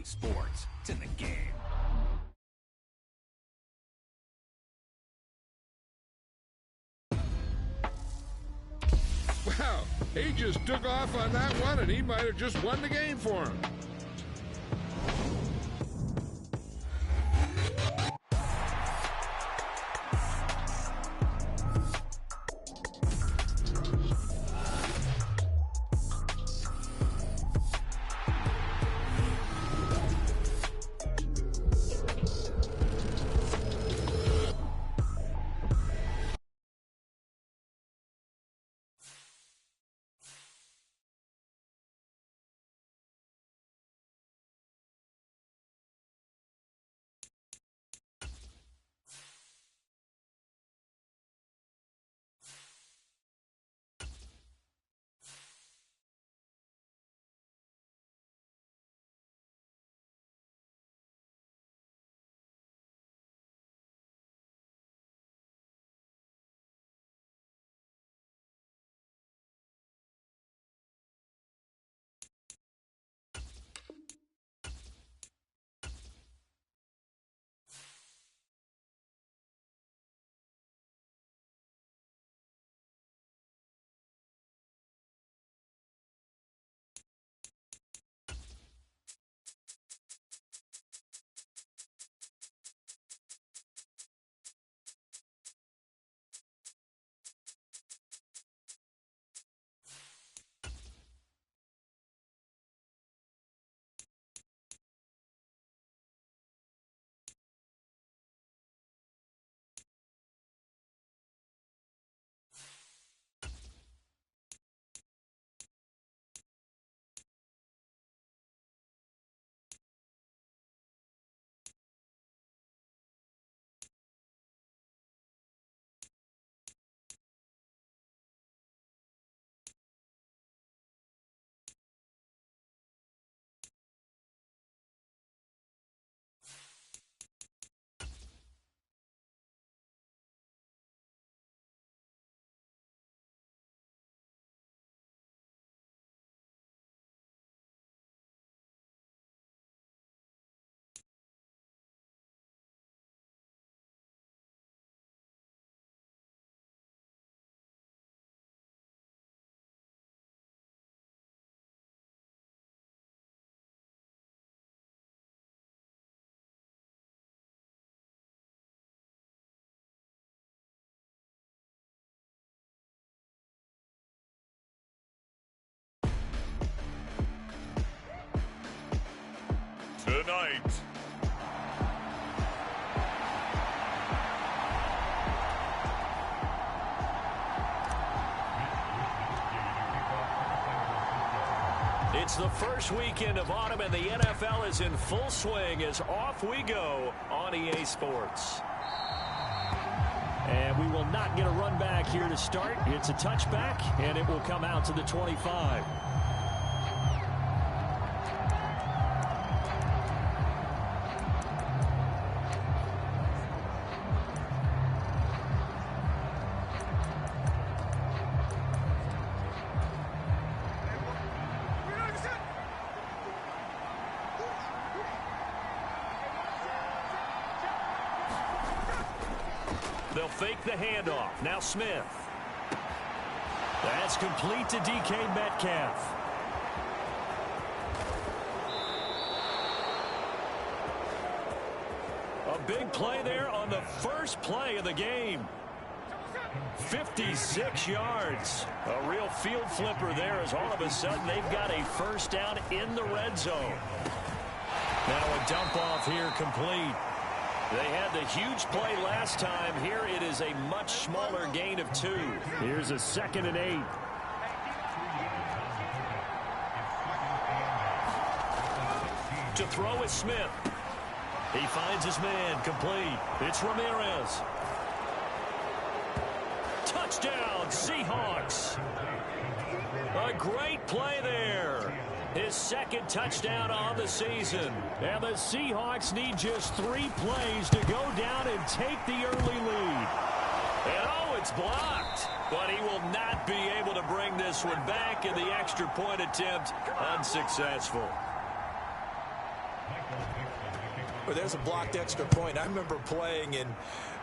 sports. It's in the game. Wow, he just took off on that one, and he might have just won the game for him. Tonight, it's the first weekend of autumn, and the NFL is in full swing as off we go on EA Sports. And we will not get a run back here to start. It's a touchback, and it will come out to the 25. They'll fake the handoff. Now Smith. That's complete to DK Metcalf. A big play there on the first play of the game. 56 yards. A real field flipper there as all of a sudden they've got a first down in the red zone. Now a dump off here complete. They had the huge play last time. Here it is a much smaller gain of 2. Here's a 2nd and 8. To throw is Smith. He finds his man complete. It's Ramirez. Touchdown, Seahawks. A great play there. His 2nd touchdown on the season. And the Seahawks need just 3 plays to go down and take the early lead. And oh, it's blocked. But he will not be able to bring this one back, and the extra point attempt unsuccessful. where there's a blocked extra point. I remember playing, and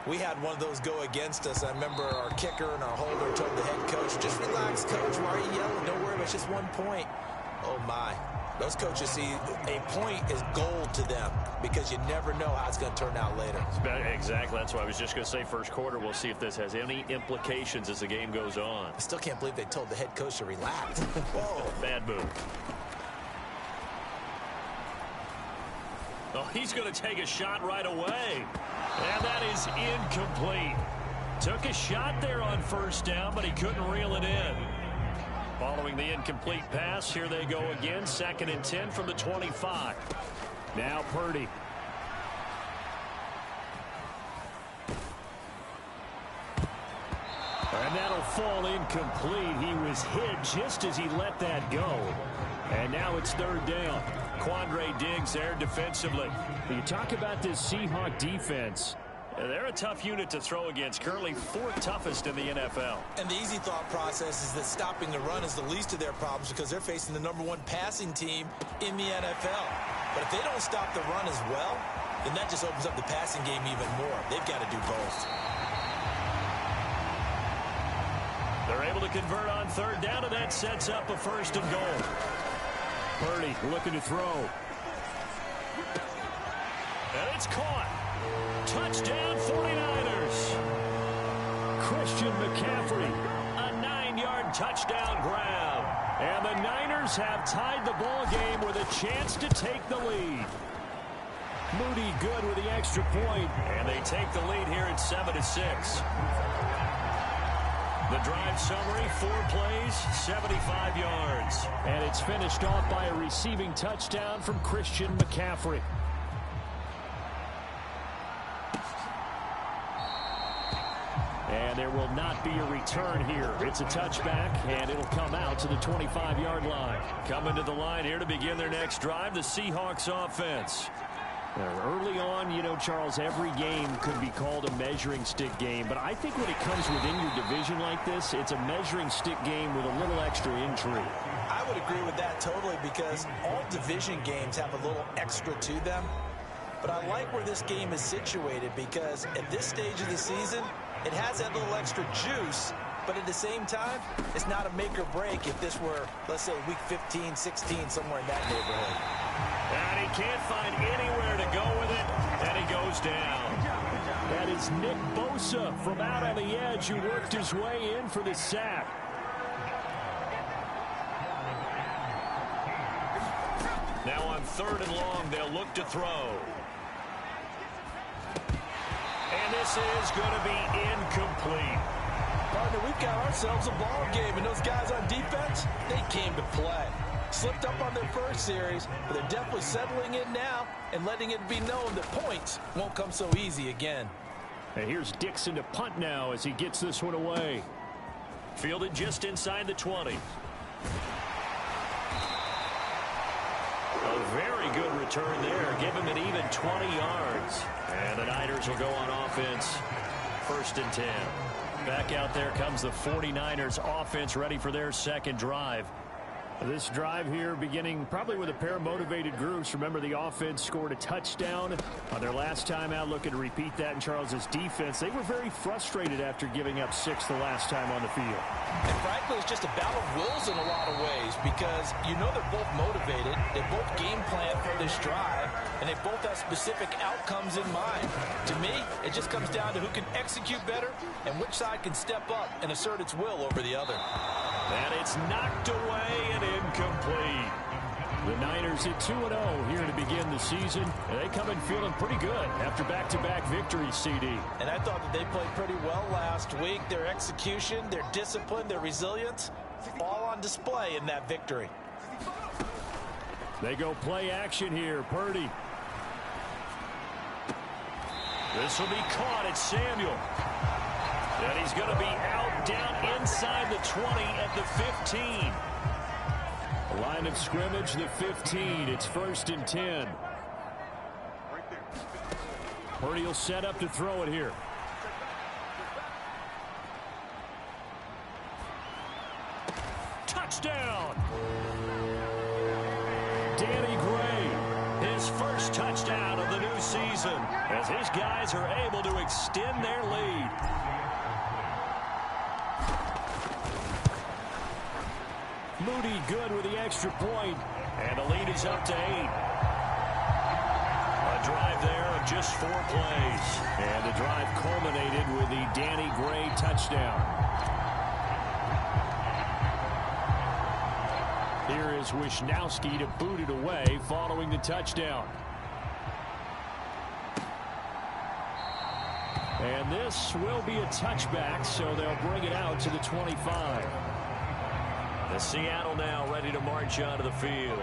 we had one of those go against us. I remember our kicker and our holder told the head coach, just relax, coach. Why are you yelling? Don't worry, it's just 1 point. Oh, my. Those coaches see a point is gold to them because you never know how it's going to turn out later. Exactly. That's why I was just going to say first quarter. We'll see if this has any implications as the game goes on. I still can't believe they told the head coach to relax. Whoa. Bad move. Oh, he's going to take a shot right away. And that is incomplete. Took a shot there on first down, but he couldn't reel it in. Following the incomplete pass, here they go again. 2nd and 10 from the 25. Now Purdy. And that'll fall incomplete. He was hit just as he let that go. And now it's 3rd down. Quandre Diggs there defensively. You talk about this Seahawk defense. They're a tough unit to throw against, currently 4th toughest in the NFL. And the easy thought process is that stopping the run is the least of their problems because they're facing the #1 passing team in the NFL. But if they don't stop the run as well, then that just opens up the passing game even more. They've got to do both. They're able to convert on 3rd down, and that sets up a 1st and goal. Purdy looking to throw. And it's caught. Touchdown 49ers. Christian McCaffrey, a 9-yard touchdown grab. And the Niners have tied the ball game with a chance to take the lead. Moody good with the extra point, and they take the lead here at 7-6. The drive summary, 4 plays, 75 yards. And it's finished off by a receiving touchdown from Christian McCaffrey. And there will not be a return here. It's a touchback, and it'll come out to the 25-yard line. Coming to the line here to begin their next drive, the Seahawks offense. Early on, you know, Charles, every game could be called a measuring stick game. But I think when it comes within your division like this, it's a measuring stick game with a little extra intrigue. I would agree with that totally because all division games have a little extra to them. But I like where this game is situated because at this stage of the season, it has that little extra juice. But at the same time, it's not a make or break if this were, let's say, week 15, 16, somewhere in that neighborhood. And he can't find anywhere to go with it, and he goes down. That is Nick Bosa from out on the edge who worked his way in for the sack. Now on 3rd and long, they'll look to throw. And this is going to be incomplete. Partner, we've got ourselves a ball game, and those guys on defense, they came to play. Slipped up on their first series, but they're definitely settling in now and letting it be known that points won't come so easy again. And here's Dixon to punt now as he gets this one away. Fielded just inside the 20. A very good return there. Give him an even 20 yards. And the Niners will go on offense. 1st and 10. Back out there comes the 49ers offense ready for their 2nd drive. This drive here beginning probably with a pair of motivated groups. Remember, the offense scored a touchdown on their last time out. Looking to repeat that in Charles's defense. They were very frustrated after giving up 6 the last time on the field. And frankly, it's just a battle of wills in a lot of ways because you know they're both motivated. They both game plan for this drive, and they both have specific outcomes in mind. To me, it just comes down to who can execute better and which side can step up and assert its will over the other. And it's knocked away and incomplete. The Niners at 2-0 here to begin the season. And they come in feeling pretty good after back-to-back victories, CD. And I thought that they played pretty well last week. Their execution, their discipline, their resilience, all on display in that victory. They go play action here. Purdy. This will be caught at Samuel. And he's going to be out down inside the 20 at the 15. Line of scrimmage, the 15. It's 1st and 10. Purdy will set up to throw it here. Touchdown! Danny Gray, his his first touchdown of the new season as his guys are able to extend their lead. Moody good with the extra point, and the lead is up to 8. A drive there of just 4 plays, and the drive culminated with the Danny Gray touchdown. Here is Wisnowski to boot it away following the touchdown. And this will be a touchback, so they'll bring it out to the 25. The Seattle now ready to march onto the field.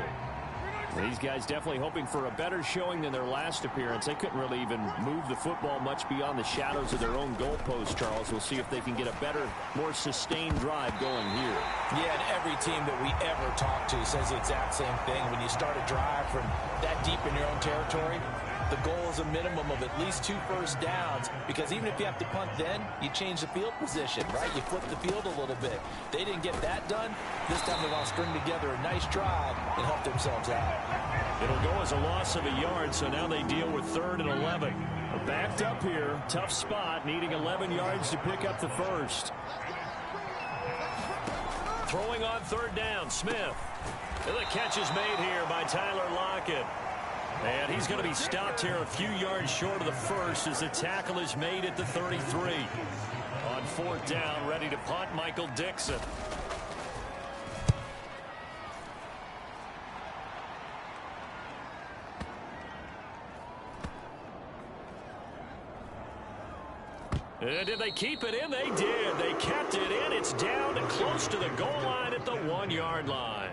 These guys definitely hoping for a better showing than their last appearance. They couldn't really even move the football much beyond the shadows of their own goalpost, Charles. We'll see if they can get a better, more sustained drive going here. Yeah, and every team that we ever talk to says the exact same thing. When you start a drive from that deep in your own territory, the goal is a minimum of at least 2 first downs, because even if you have to punt then, you change the field position, right? You flip the field a little bit. They didn't get that done. This time they want to string together a nice drive and help themselves out. It'll go as a loss of a yard, so now they deal with 3rd and 11. They're backed up here. Tough spot, needing 11 yards to pick up the first. Throwing on 3rd down, Smith. And the catch is made here by Tyler Lockett. And he's going to be stopped here a few yards short of the first as the tackle is made at the 33. On 4th down, ready to punt, Michael Dixon. And did they keep it in? They did. They kept it in. It's down and close to the goal line at the 1-yard line.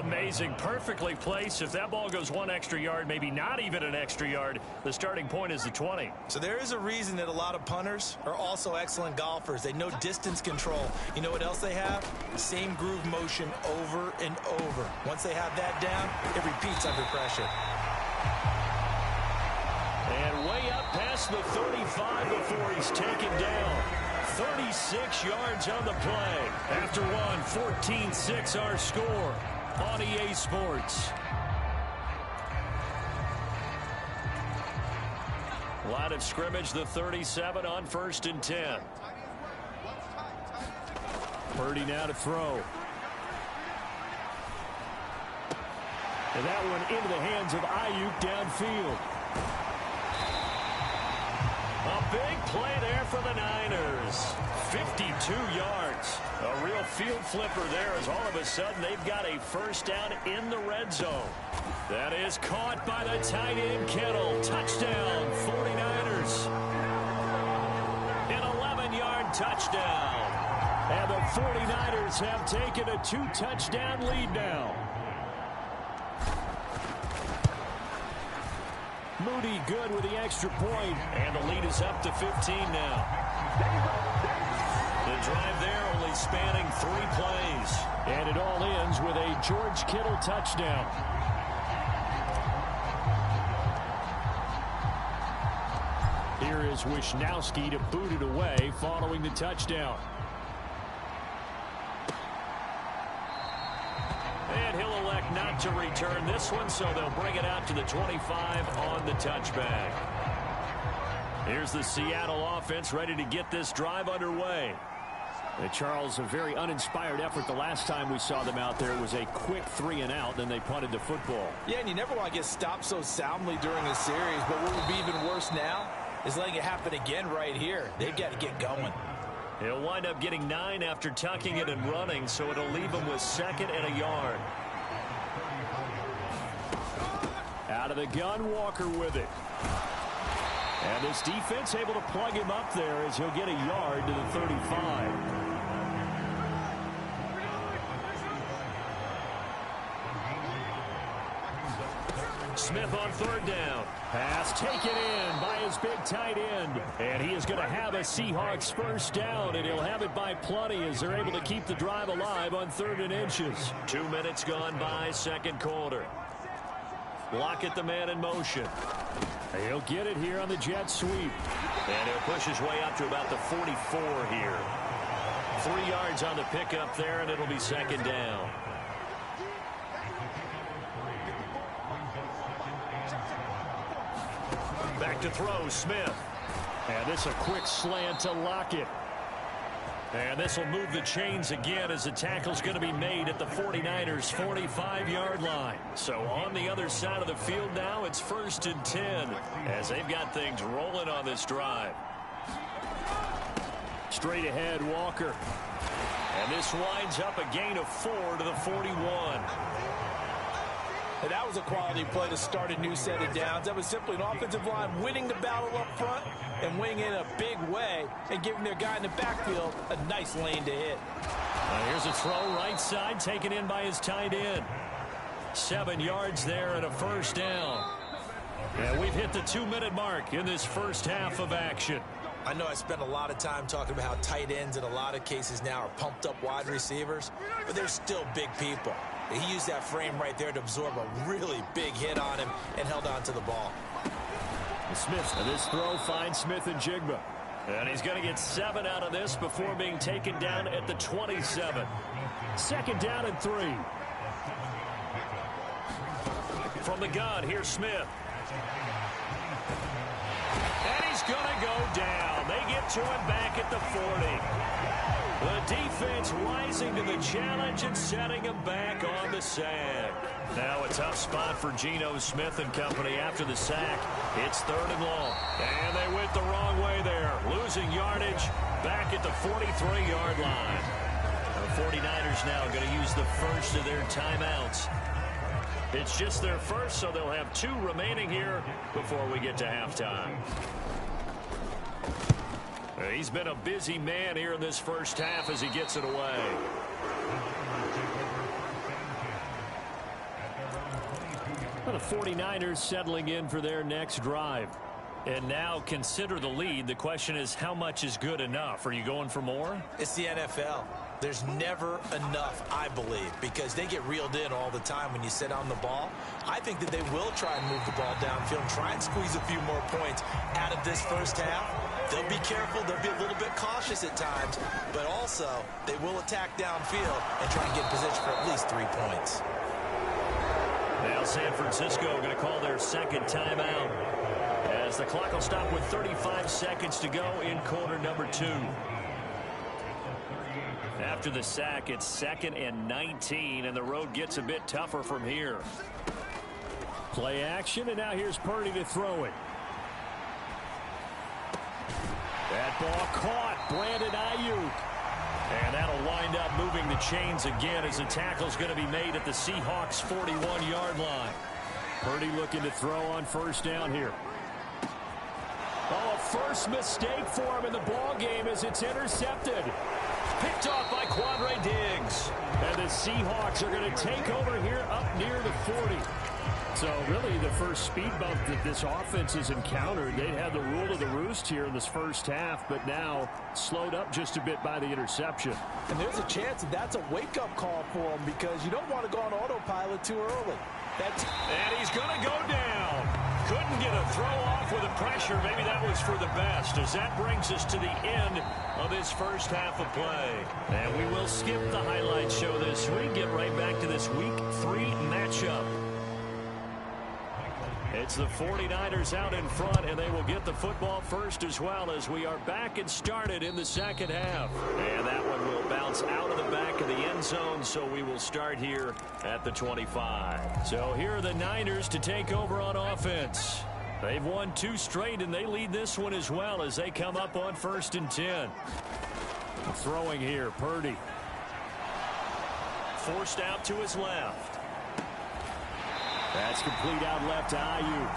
Amazing. Perfectly placed. If that ball goes 1 extra yard, maybe not even an extra yard, the starting point is the 20. So there is a reason that a lot of punters are also excellent golfers. They know distance control. You know what else they have? Same groove motion over and over. Once they have that down, it repeats under pressure. And way up past the 35 before he's taken down. 36 yards on the play. After one, 14-6 our score on EA Sports. Line of scrimmage, the 37 on 1st and 10. Purdy now to throw. And that one into the hands of Ayuk downfield. A big play there for the Niners. 52 yards. A real field flipper there as all of a sudden they've got a first down in the red zone. That is caught by the tight end Kittle. Touchdown, 49ers. An 11-yard touchdown. And the 49ers have taken a 2-touchdown lead now. Moody good with the extra point, and the lead is up to 15 now. The drive there only spanning 3 plays, and it all ends with a George Kittle touchdown. Here is Wisnowski to boot it away following the touchdown. And he'll elect not to return this one, so they'll bring it out to the 25 on the touchback. Here's the Seattle offense ready to get this drive underway. Charles, a very uninspired effort the last time we saw them out there. It was a quick 3 and out, then they punted the football. Yeah, and you never want to get stopped so soundly during a series, but what would be even worse now is letting it happen again right here. They've got to get going. He'll wind up getting 9 after tucking it and running, so it'll leave him with 2nd and a yard. Out of the gun, Walker with it. And this defense able to plug him up there as he'll get a yard to the 35. Smith on 3rd down. Pass taken in by his big tight end. And he is going to have a Seahawks first down, and he'll have it by plenty as they're able to keep the drive alive on 3rd and inches. 2 minutes gone by, 2nd quarter. Lockett the man in motion. He'll get it here on the jet sweep. And he'll push his way up to about the 44 here. 3 yards on the pickup there, and it'll be 2nd down. Back to throw, Smith. And this a quick slant to Lockett. And this will move the chains again as the tackle's going to be made at the 49ers' 45-yard line. So on the other side of the field now, it's 1st and 10 as they've got things rolling on this drive. Straight ahead, Walker. And this winds up a gain of 4 to the 41. And that was a quality play to start a new set of downs. That was simply an offensive line winning the battle up front and winning in a big way and giving their guy in the backfield a nice lane to hit. Here's a throw right side taken in by his tight end. 7 yards there and a first down. And we've hit the 2-minute mark in this first half of action. I know I spent a lot of time talking about how tight ends in a lot of cases now are pumped up wide receivers, but they're still big people. He used that frame right there to absorb a really big hit on him and held on to the ball. Smith, and this throw finds Smith and Jigba. And he's going to get 7 out of this before being taken down at the 27. 2nd down and 3. From the gun, here's Smith. And he's going to go down. They get to him back at the 40. The defense rising to the challenge and setting him back on the sack. Now a tough spot for Geno Smith and company after the sack. It's 3rd and long. And they went the wrong way there. Losing yardage back at the 43-yard line. The 49ers now going to use the first of their timeouts. It's just their first, so they'll have 2 remaining here before we get to halftime. He's been a busy man here in this first half as he gets it away. The 49ers settling in for their next drive. And now consider the lead. The question is, how much is good enough? Are you going for more? It's the NFL. There's never enough, I believe, because they get reeled in all the time when you sit on the ball. I think that they will try and move the ball downfield and try and squeeze a few more points out of this first half. They'll be careful. They'll be a little bit cautious at times, but also they will attack downfield and try and get in position for at least 3 points. Now San Francisco going to call their 2nd timeout as the clock will stop with 35 seconds to go in quarter number 2. After the sack, it's 2nd and 19, and the road gets a bit tougher from here. Play action, and now here's Purdy to throw it. That ball caught. Brandon Ayuk. And that'll wind up moving the chains again as the tackle's going to be made at the Seahawks' 41-yard line. Purdy looking to throw on first down here. Oh, a first mistake for him in the ball game as it's intercepted. Picked off by Quandre Diggs. And the Seahawks are going to take over here up near the 40. So really the first speed bump that this offense has encountered. They'd had the rule of the roost here in this first half, but now slowed up just a bit by the interception. And there's a chance that that's a wake-up call for them because you don't want to go on autopilot too early. And he's going to go down. Couldn't get a throw off with the pressure. Maybe that was for the best as that brings us to the end of this first half of play. And we will skip the highlight show this week. Get right back to this week 3 matchup. It's the 49ers out in front, and they will get the football first as well as we are back and started in the second half. And that one will bounce out of the back of the end zone, so we will start here at the 25. So here are the Niners to take over on offense. They've won 2 straight, and they lead this one as well as they come up on 1st and 10. Throwing here, Purdy. Forced out to his left. That's complete out left to Ayuk.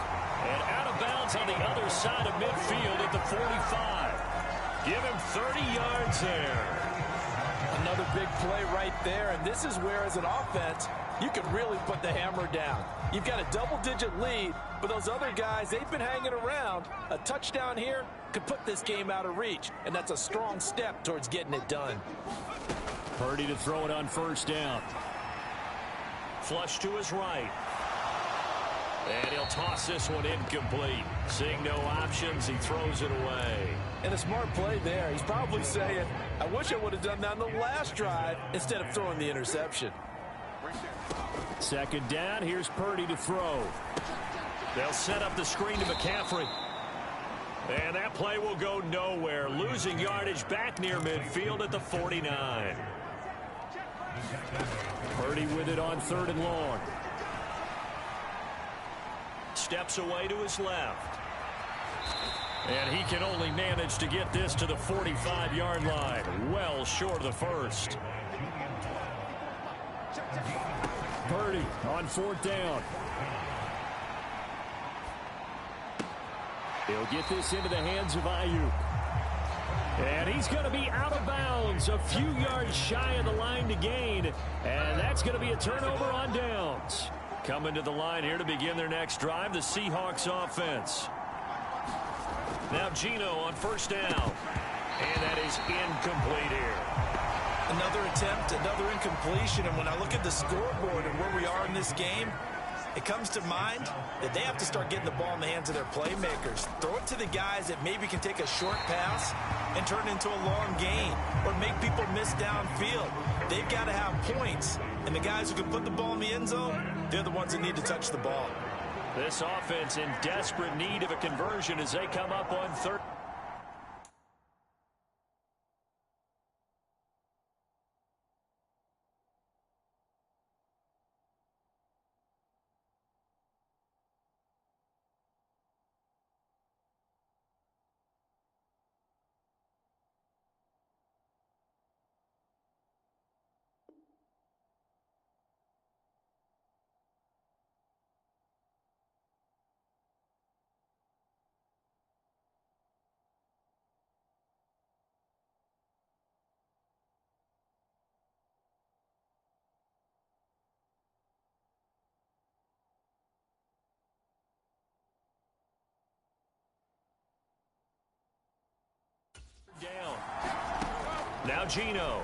And out of bounds on the other side of midfield at the 45. Give him 30 yards there. Another big play right there, and this is where, as an offense, you can really put the hammer down. You've got a double-digit lead, but those other guys, they've been hanging around. A touchdown here could put this game out of reach, and that's a strong step towards getting it done. Purdy to throw it on first down. Flush to his right. And he'll toss this one incomplete. Seeing no options, he throws it away. And a smart play there. He's probably saying, I wish I would have done that on the last drive instead of throwing the interception. 2nd down. Here's Purdy to throw. They'll set up the screen to McCaffrey. And that play will go nowhere. Losing yardage back near midfield at the 49. Purdy with it on 3rd and long. Steps away to his left. And he can only manage to get this to the 45-yard line. Well short of the first. Purdy on 4th down. He'll get this into the hands of Ayuk. And he's going to be out of bounds, a few yards shy of the line to gain. And that's going to be a turnover on downs. Coming to the line here to begin their next drive, the Seahawks offense. Now Geno on 1st down. And that is incomplete here. Another attempt, another incompletion. And when I look at the scoreboard and where we are in this game, it comes to mind that they have to start getting the ball in the hands of their playmakers. Throw it to the guys that maybe can take a short pass and turn it into a long gain or make people miss downfield. They've got to have points. And the guys who can put the ball in the end zone, they're the ones that need to touch the ball. This offense in desperate need of a conversion as they come up on 3rd. Down. Now Geno.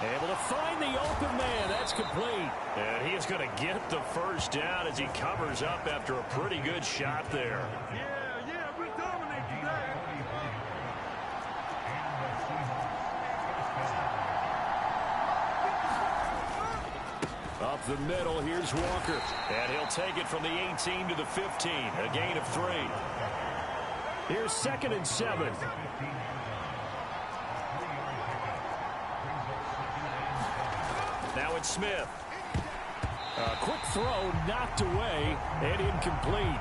Able to find the open man. That's complete. And he is going to get the 1st down as he covers up after a pretty good shot there. Yeah, we dominate today. Up the middle, here's Walker. And he'll take it from the 18 to the 15. A gain of 3. Here's 2nd and 7. Now it's Smith. A quick throw knocked away and incomplete.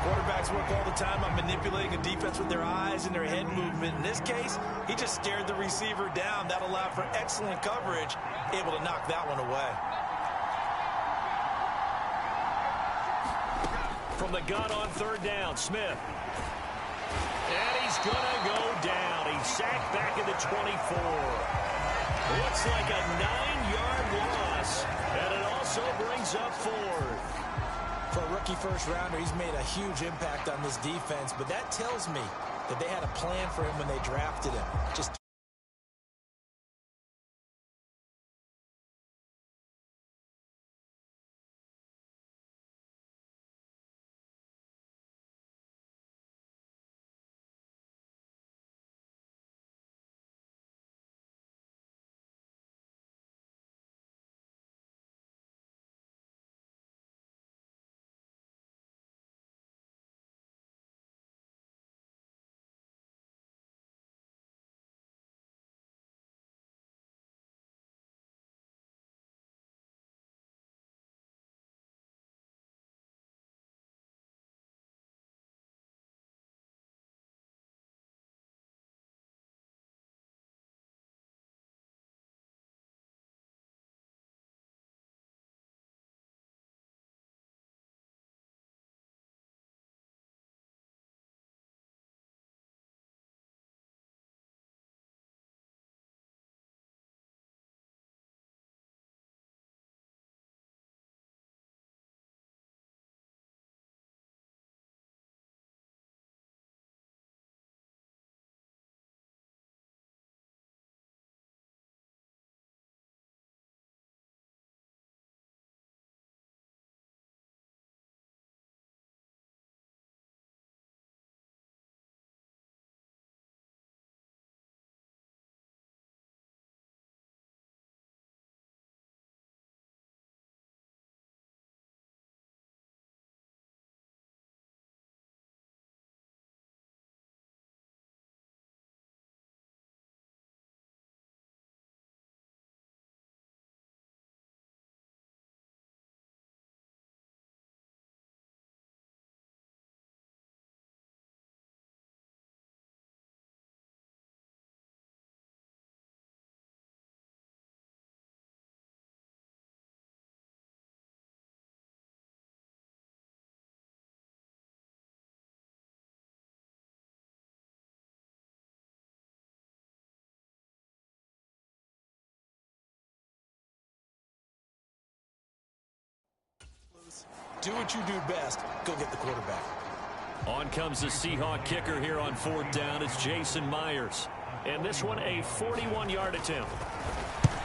Quarterbacks work all the time on manipulating a defense with their eyes and their head movement. In this case, he just stared the receiver down. That allowed for excellent coverage, able to knock that one away. From the gun on 3rd down, Smith. And he's going to go down. He's sacked back at the 24. Looks like a 9-yard loss, and it also brings up 4th. For a rookie first-rounder, he's made a huge impact on this defense, but that tells me that they had a plan for him when they drafted him. Just do what you do best. Go get the quarterback. On comes the Seahawk kicker here on 4th down. It's Jason Myers. And this one a 41-yard attempt.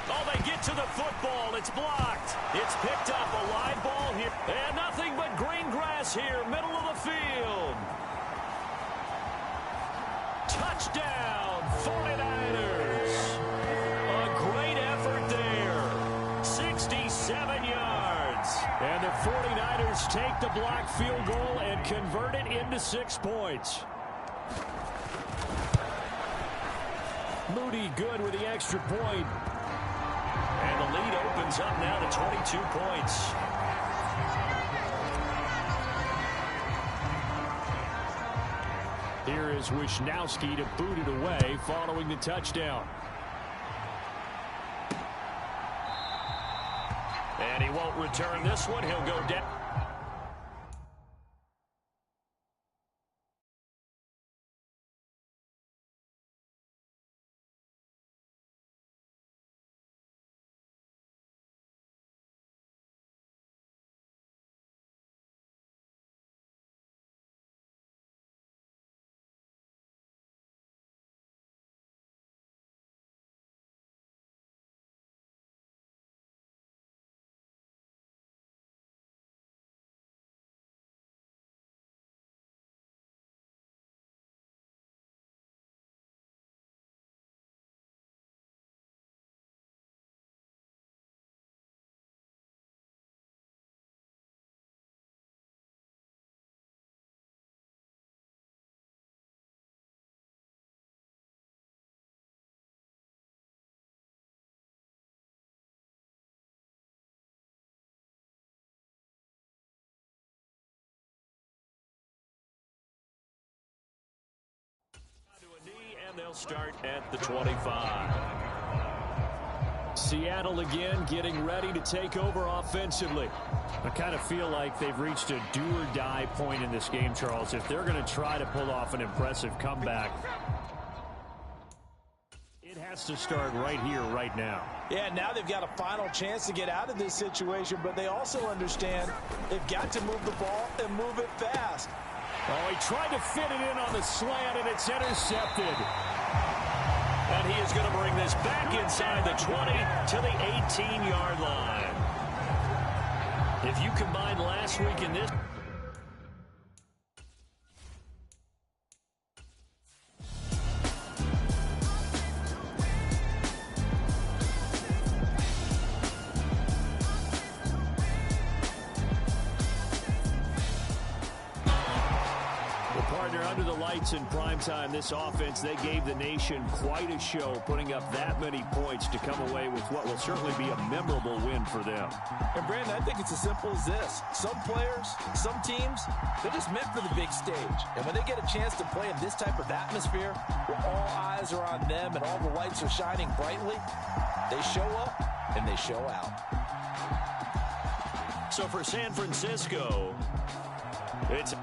Oh, they get to the football. It's blocked. It's picked up. A live ball here. And nothing but green grass here, middle of the field. Touchdown, 49ers. A great effort there. 67 yards. And the 49ers take the blocked field goal and convert it into 6 points. Moody good with the extra point. And the lead opens up now to 22 points. Here is Wisnowski to boot it away following the touchdown. And he won't return this one. He'll go down. And they'll start at the 25. Seattle again getting ready to take over offensively. I kind of feel like they've reached a do-or-die point in this game, Charles. If they're going to try to pull off an impressive comeback, it has to start right here, right now. Yeah, now they've got a final chance to get out of this situation, but they also understand they've got to move the ball and move it fast. Oh, he tried to fit it in on the slant, and it's intercepted. And he is going to bring this back inside the 20 to the 18-yard line. If you combine last week and this... Under the lights in primetime, this offense, they gave the nation quite a show, putting up that many points to come away with what will certainly be a memorable win for them. And, Brandon, I think it's as simple as this. Some players, some teams, they're just meant for the big stage. And when they get a chance to play in this type of atmosphere, where all eyes are on them and all the lights are shining brightly, they show up and they show out. So for San Francisco, it's...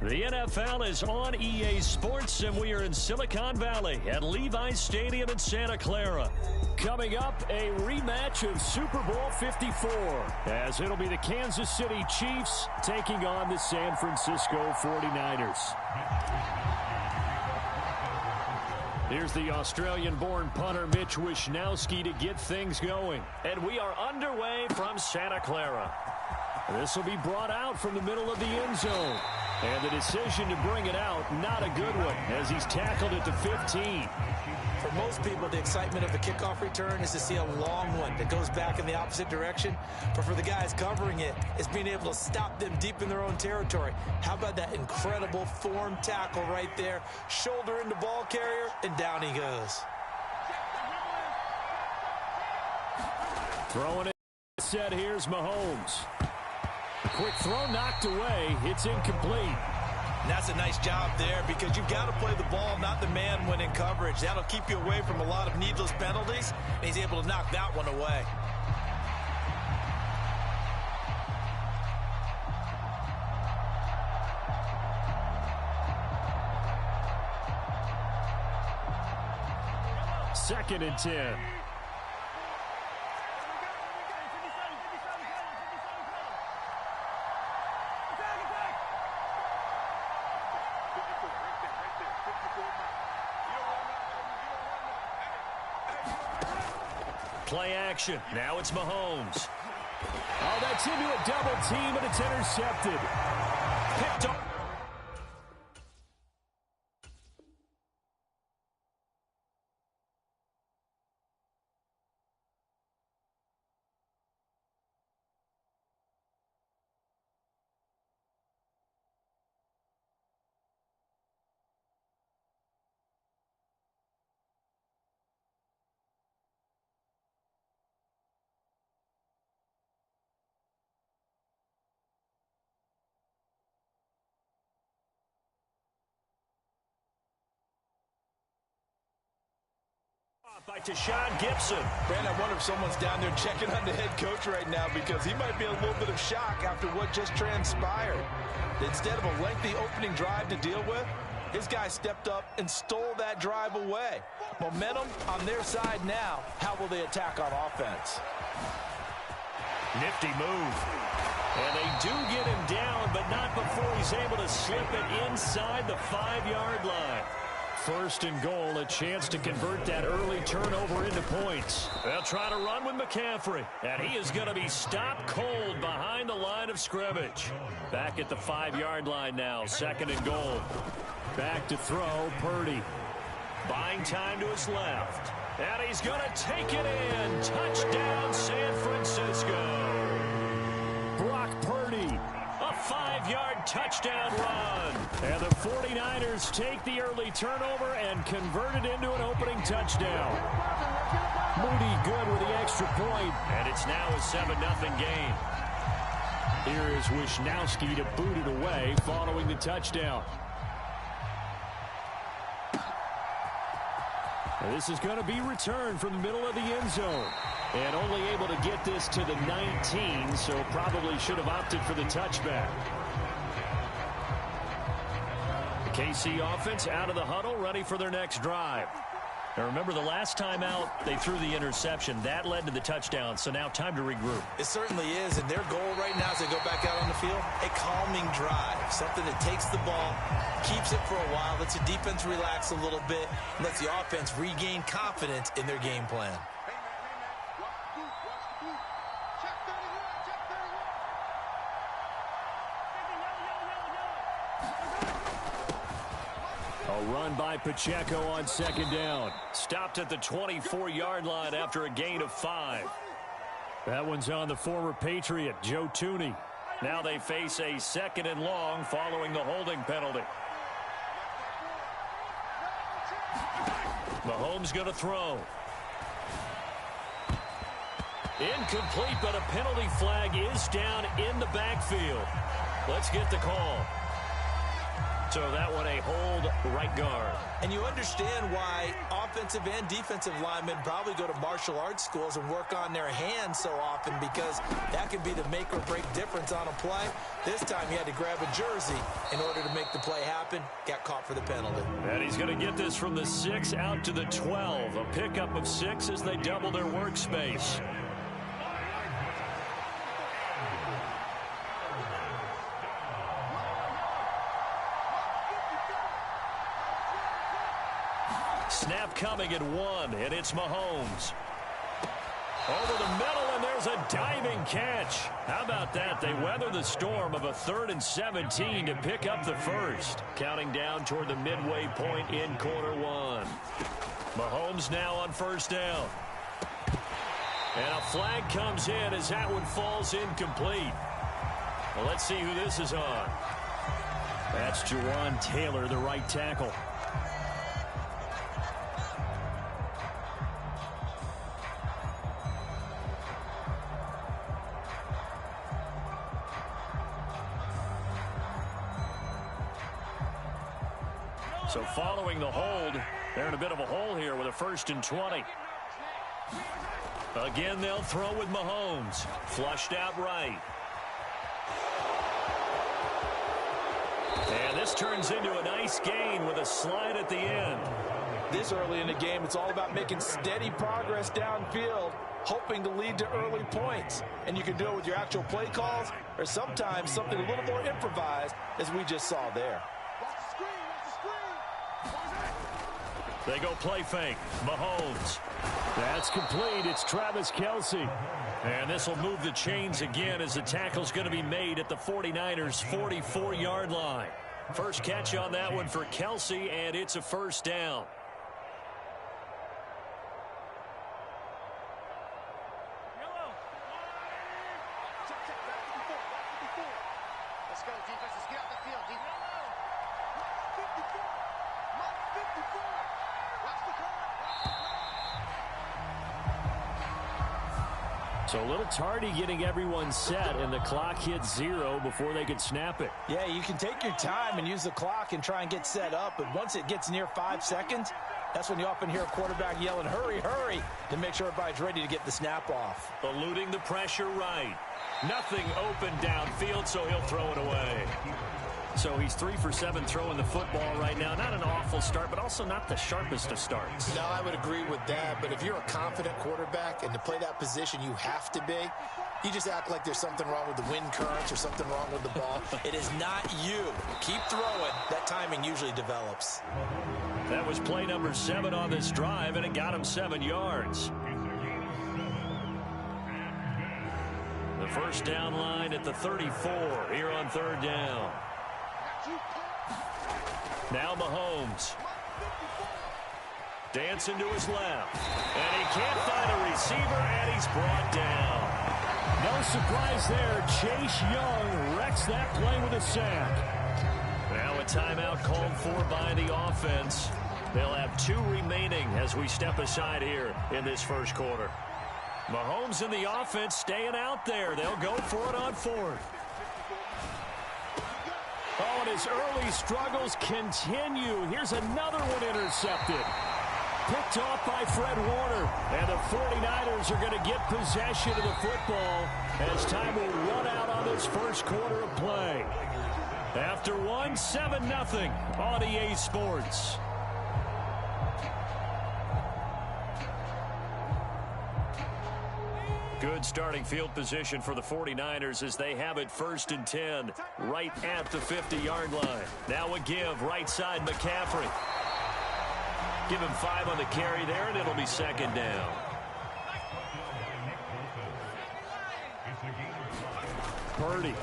The NFL is on EA Sports, and we are in Silicon Valley at Levi's Stadium in Santa Clara. Coming up, a rematch of Super Bowl 54, as it'll be the Kansas City Chiefs taking on the San Francisco 49ers. Here's the Australian-born punter Mitch Wishnowsky to get things going. And we are underway from Santa Clara. This will be brought out from the middle of the end zone. And the decision to bring it out, not a good one, as he's tackled at the 15. For most people, the excitement of a kickoff return is to see a long one that goes back in the opposite direction. But for the guys covering it, it's being able to stop them deep in their own territory. How about that incredible form tackle right there? Shoulder into ball carrier, and down he goes. Throwing it set, here's Mahomes. Quick throw knocked away. It's incomplete. And that's a nice job there because you've got to play the ball, not the man when in coverage. That'll keep you away from a lot of needless penalties. And he's able to knock that one away. Second and 10. Play action. Now it's Mahomes. Oh, that's into a double team, and it's intercepted. Picked up. By Tashawn Gibson. Brandon, I wonder if someone's down there checking on the head coach right now because he might be in a little bit of shock after what just transpired. Instead of a lengthy opening drive to deal with, his guy stepped up and stole that drive away. Momentum on their side now. How will they attack on offense? Nifty move. And they do get him down, but not before he's able to slip it inside the 5-yard line. First and goal, a chance to convert that early turnover into points. They'll try to run with McCaffrey, and he is going to be stopped cold behind the line of scrimmage. Back at the 5-yard line now, second and goal. Back to throw, Purdy. Buying time to his left. And he's going to take it in. Touchdown, San Francisco. Brock Purdy. A 5-yard touchdown run. And the 49ers take the early turnover and convert it into an opening touchdown. Moody good with the extra point, and it's now a 7-0 game. Here is Wishnowsky to boot it away following the touchdown. And this is going to be returned from the middle of the end zone. And only able to get this to the 19, so probably should have opted for the touchback. The KC offense out of the huddle, ready for their next drive. Now remember, the last time out, they threw the interception. That led to the touchdown, so now time to regroup. It certainly is, and their goal right now as they go back out on the field, a calming drive. Something that takes the ball, keeps it for a while, lets the defense relax a little bit, and lets the offense regain confidence in their game plan. A run by Pacheco on second down. Stopped at the 24-yard line after a gain of 5. That one's on the former Patriot, Joe Thuney. Now they face a second and long following the holding penalty. Mahomes going to throw. Incomplete, but a penalty flag is down in the backfield. Let's get the call. So that one a hold right guard. And you understand why offensive and defensive linemen probably go to martial arts schools and work on their hands so often, because that can be the make or break difference on a play. This time he had to grab a jersey in order to make the play happen. Got caught for the penalty. And he's going to get this from the 6 out to the 12. A pickup of 6 as they double their workspace. Snap coming at 1, and it's Mahomes. Over the middle, and there's a diving catch. How about that? They weather the storm of a 3rd and 17 to pick up the first. Counting down toward the midway point in quarter 1. Mahomes now on first down. And a flag comes in as that one falls incomplete. Well, let's see who this is on. That's Jawan Taylor, the right tackle. So following the hold, they're in a bit of a hole here with a 1st and 20. Again, they'll throw with Mahomes. Flushed out right. And this turns into a nice gain with a slide at the end. This early in the game, it's all about making steady progress downfield, hoping to lead to early points. And you can do it with your actual play calls, or sometimes something a little more improvised, as we just saw there. They go play fake. Mahomes. That's complete. It's Travis Kelce. And this will move the chains again as the tackle's going to be made at the 49ers' 44-yard line. First catch on that one for Kelce, and it's a first down. Let's go, defense. Let's get out the field. So a little tardy getting everyone set, and the clock hits 0 before they could snap it. Yeah, you can take your time and use the clock and try and get set up, but once it gets near 5 seconds, that's when you often hear a quarterback yelling, hurry, hurry, to make sure everybody's ready to get the snap off. Eluding the pressure right. Nothing open downfield, so he'll throw it away. So he's 3 for 7 throwing the football right now. Not an awful start, but also not the sharpest of starts. No, I would agree with that. But if you're a confident quarterback and to play that position you have to be, you just act like there's something wrong with the wind currents or something wrong with the ball. It is not you. Keep throwing. That timing usually develops. That was play number 7 on this drive, and it got him 7 yards. The first down line at the 34 here on 3rd down. Now Mahomes. Dancing to his left. And he can't find a receiver, and he's brought down. No surprise there. Chase Young wrecks that play with a sack. Now a timeout called for by the offense. They'll have 2 remaining as we step aside here in this first quarter. Mahomes and the offense staying out there. They'll go for it on 4th. Oh, and his early struggles continue. Here's another one intercepted. Picked off by Fred Warner. And the 49ers are going to get possession of the football as time will run out on this first quarter of play. After 1, 7-0 on EA Sports. Good starting field position for the 49ers as they have it 1st and 10 right at the 50-yard line. Now a give right side McCaffrey. Give him 5 on the carry there, and it'll be 2nd down. Purdy.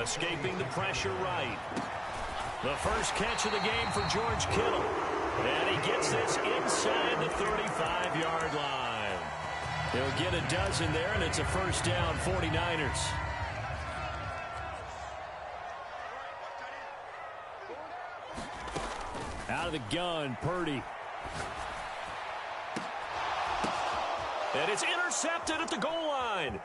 Escaping the pressure right. The first catch of the game for George Kittle. And he gets this inside the 35-yard line. He'll get a dozen there, and it's a first down, 49ers. Out of the gun, Purdy. And it's intercepted at the goal line.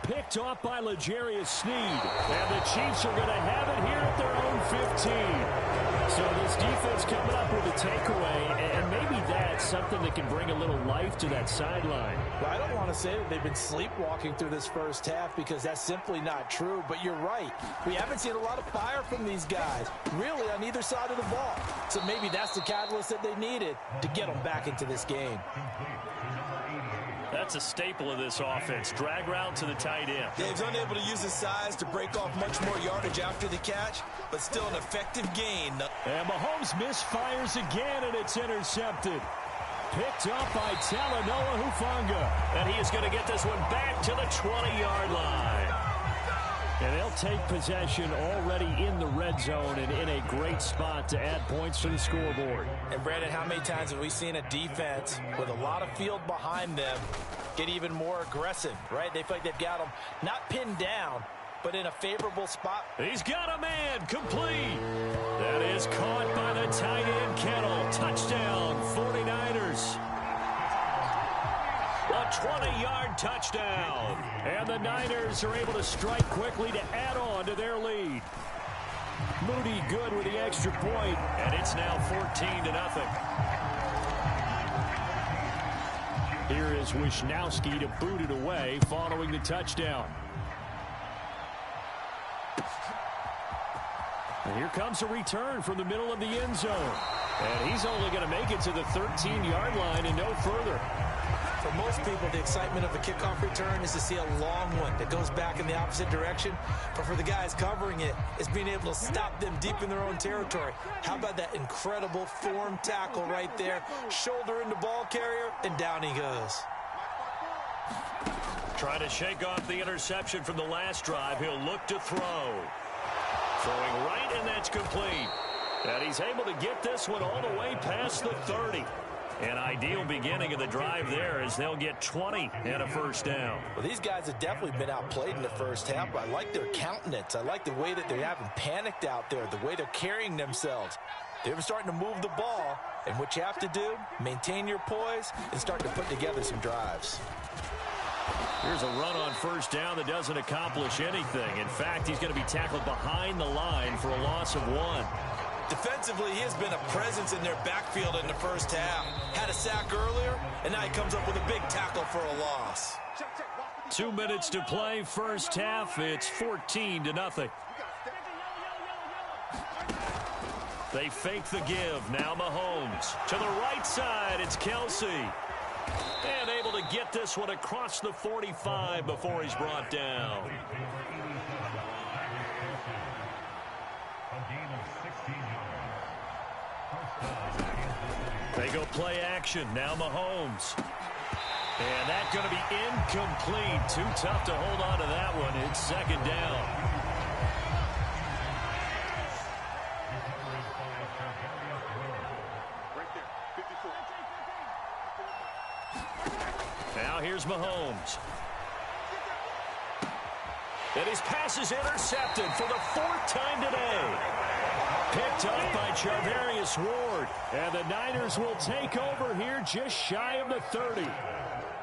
picked off by L'Jarius Sneed. And the Chiefs are going to have it here at their own 15. So this defense coming up with a takeaway, and maybe that's something that can bring a little life to that sideline. Well, I don't want to say that they've been sleepwalking through this first half because that's simply not true, but you're right. We haven't seen a lot of fire from these guys, really on either side of the ball. So maybe that's the catalyst that they needed to get them back into this game. That's a staple of this offense. Drag route to the tight end. Dave's unable to use his size to break off much more yardage after the catch, but still an effective gain. And Mahomes misfires again, and it's intercepted. Picked up by Talanoa Hufanga. And he is going to get this one back to the 20-yard line. And they'll take possession already in the red zone and in a great spot to add points to the scoreboard. And, Brandon, how many times have we seen a defense with a lot of field behind them get even more aggressive, right? They feel like they've got them not pinned down, but in a favorable spot. He's got a man, complete. That is caught by the tight end, Kettle. Touchdown, 49ers. A 20-yard touchdown. And the Niners are able to strike quickly to add on to their lead. Moody good with the extra point, and it's now 14-0. Here is Wisnowski to boot it away following the touchdown. And here comes a return from the middle of the end zone. And he's only going to make it to the 13-yard line and no further. For most people, the excitement of a kickoff return is to see a long one that goes back in the opposite direction. But for the guys covering it, it's being able to stop them deep in their own territory. How about that incredible form tackle right there? Shoulder into ball carrier, and down he goes. Trying to shake off the interception from the last drive. He'll look to throw. Throwing right, and that's complete. And he's able to get this one all the way past the 30. An ideal beginning of the drive there as they'll get 20 and a first down. Well, these guys have definitely been outplayed in the first half, but I like their countenance. I like the way that they haven't panicked out there, the way they're carrying themselves. They're starting to move the ball, and what you have to do, maintain your poise and start to put together some drives. Here's a run on first down that doesn't accomplish anything. In fact, he's going to be tackled behind the line for a loss of 1. Defensively, he has been a presence in their backfield in the first half. Had a sack earlier, and now he comes up with a big tackle for a loss. 2 minutes to play, first half. It's 14-0. They fake the give. Now Mahomes. To the right side, it's Kelsey. And able to get this one across the 45 before he's brought down. They go play action. Now Mahomes. And that's going to be incomplete. Too tough to hold on to that one. It's second down. Now here's Mahomes. And his pass is intercepted for the 4th time today. Picked up by Charvarius Ward. And the Niners will take over here just shy of the 30.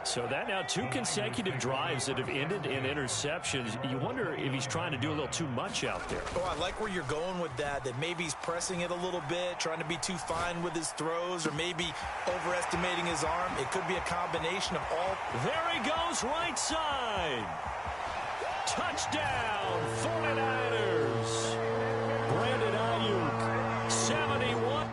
So that now 2 consecutive drives that have ended in interceptions. You wonder if he's trying to do a little too much out there. Oh, I like where you're going with that maybe he's pressing it a little bit, trying to be too fine with his throws, or maybe overestimating his arm. It could be a combination of all. There he goes, right side. Touchdown, 49ers. Brandon Ayuk, 71.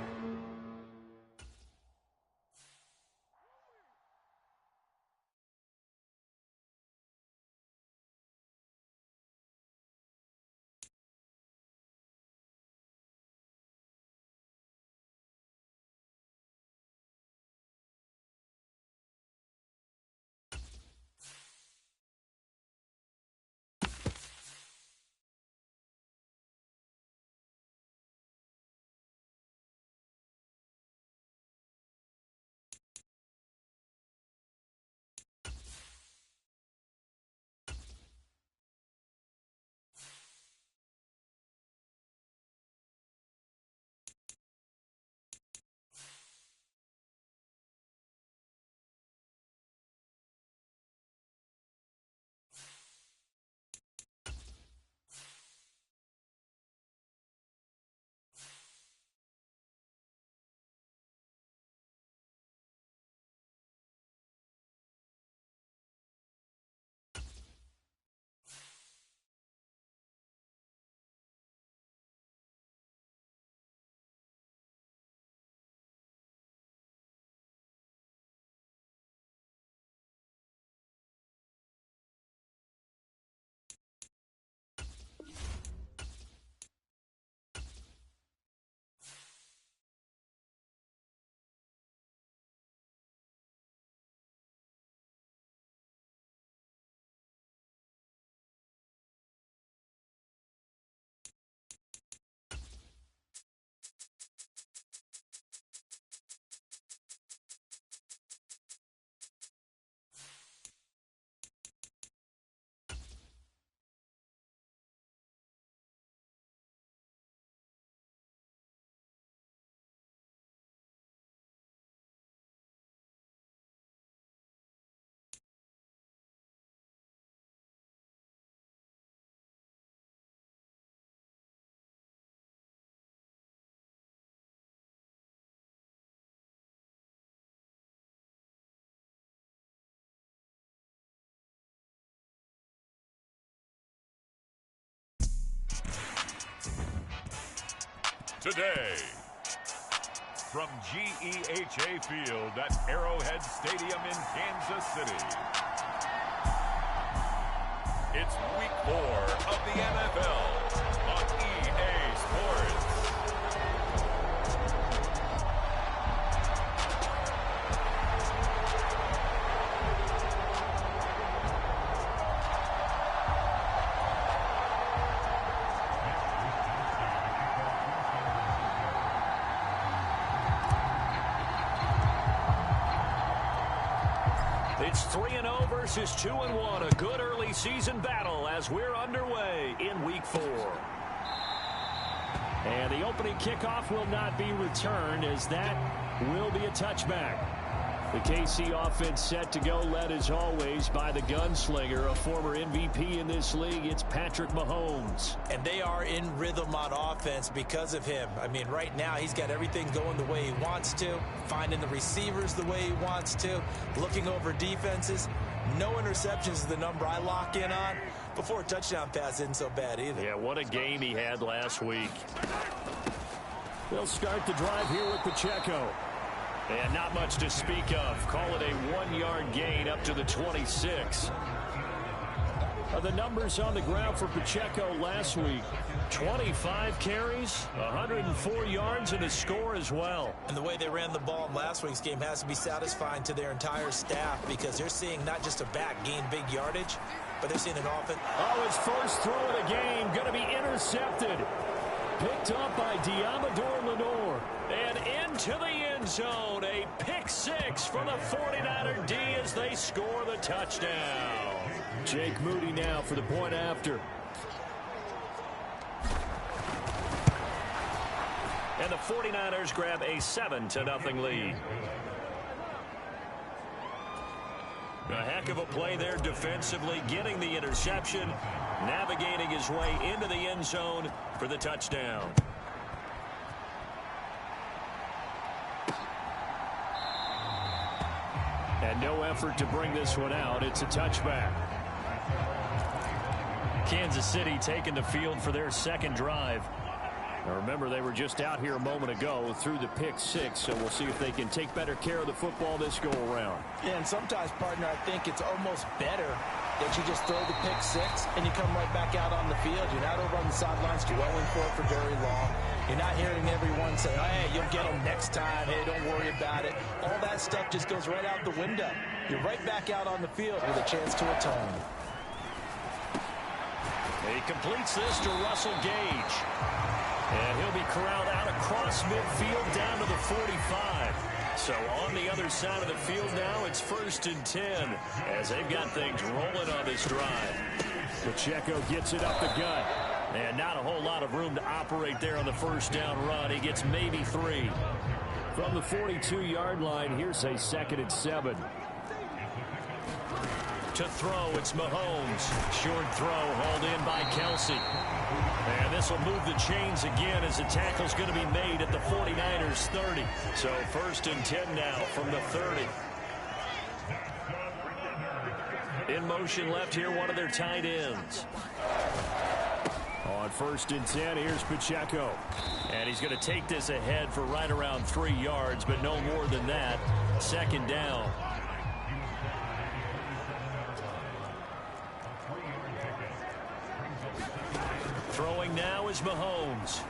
today. From GEHA Field at Arrowhead Stadium in Kansas City. It's Week 4 of the NFL on EA Sports. It's 3-0 versus 2-1. A good early season battle as we're underway in Week 4. And the opening kickoff will not be returned, as that will be a touchback. The KC offense set to go, led as always by the gunslinger, a former MVP in this league. It's Patrick Mahomes. And they are in rhythm on offense because of him. I mean, right now he's got everything going the way he wants to, finding the receivers the way he wants to, looking over defenses. No interceptions is the number I lock in on. Before a touchdown pass isn't so bad either. Yeah, what a game he had last week. They'll start the drive here with Pacheco. And not much to speak of. Call it a 1-yard gain up to the 26. The numbers on the ground for Pacheco last week: 25 carries, 104 yards, and a score as well. And the way they ran the ball in last week's game has to be satisfying to their entire staff, because they're seeing not just a back gain big yardage, but they're seeing an offense. Oh, his first throw of the game going to be intercepted. Picked up by Diamador Lenore. And into the end zone. A pick six for the 49er D as they score the touchdown. Jake Moody now for the point after. And the 49ers grab a 7-0 lead. A heck of a play there defensively, getting the interception, navigating his way into the end zone for the touchdown. And no effort to bring this one out. It's a touchback. Kansas City taking the field for their second drive. Now remember, they were just out here a moment ago through the pick six, so we'll see if they can take better care of the football this go-around. Yeah, and sometimes, partner, I think it's almost better that you just throw the pick six and you come right back out on the field. You're not over on the sidelines dwelling for it for very long. You're not hearing everyone say, hey, you'll get them next time. Hey, don't worry about it. All that stuff just goes right out the window. You're right back out on the field with a chance to atone. He completes this to Russell Gage. And he'll be corralled out across midfield down to the 45. So on the other side of the field now, it's 1st and 10 as they've got things rolling on this drive. Pacheco gets it up the gut. And not a whole lot of room to operate there on the first down run. He gets maybe 3. From the 42-yard line, here's a 2nd and 7. To throw, it's Mahomes. Short throw hauled in by Kelsey. And this will move the chains again as the tackle's going to be made at the 49ers 30. So 1st and 10 now from the 30. In motion left here, one of their tight ends. On 1st and 10, here's Pacheco. And he's going to take this ahead for right around 3 yards, but no more than that. 2nd down. Throwing now is Mahomes.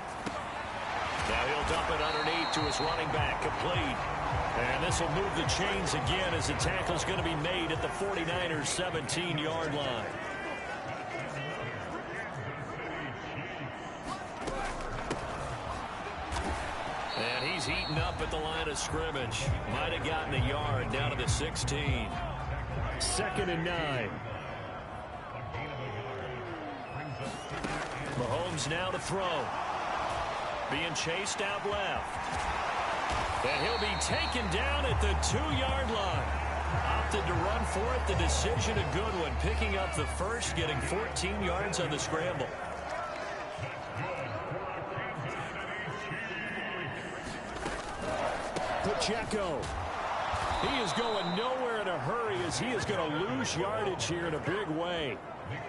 Now he'll dump it underneath to his running back, complete. And this will move the chains again as the tackle's going to be made at the 49ers 17-yard line. And he's heating up at the line of scrimmage. Might have gotten a yard down to the 16. 2nd and 9. Mahomes now to throw. Being chased out left. And he'll be taken down at the 2-yard line. Opted to run for it. The decision a good one. Picking up the first, getting 14 yards on the scramble. Pacheco. He is going nowhere in a hurry as he is going to lose yardage here in a big way.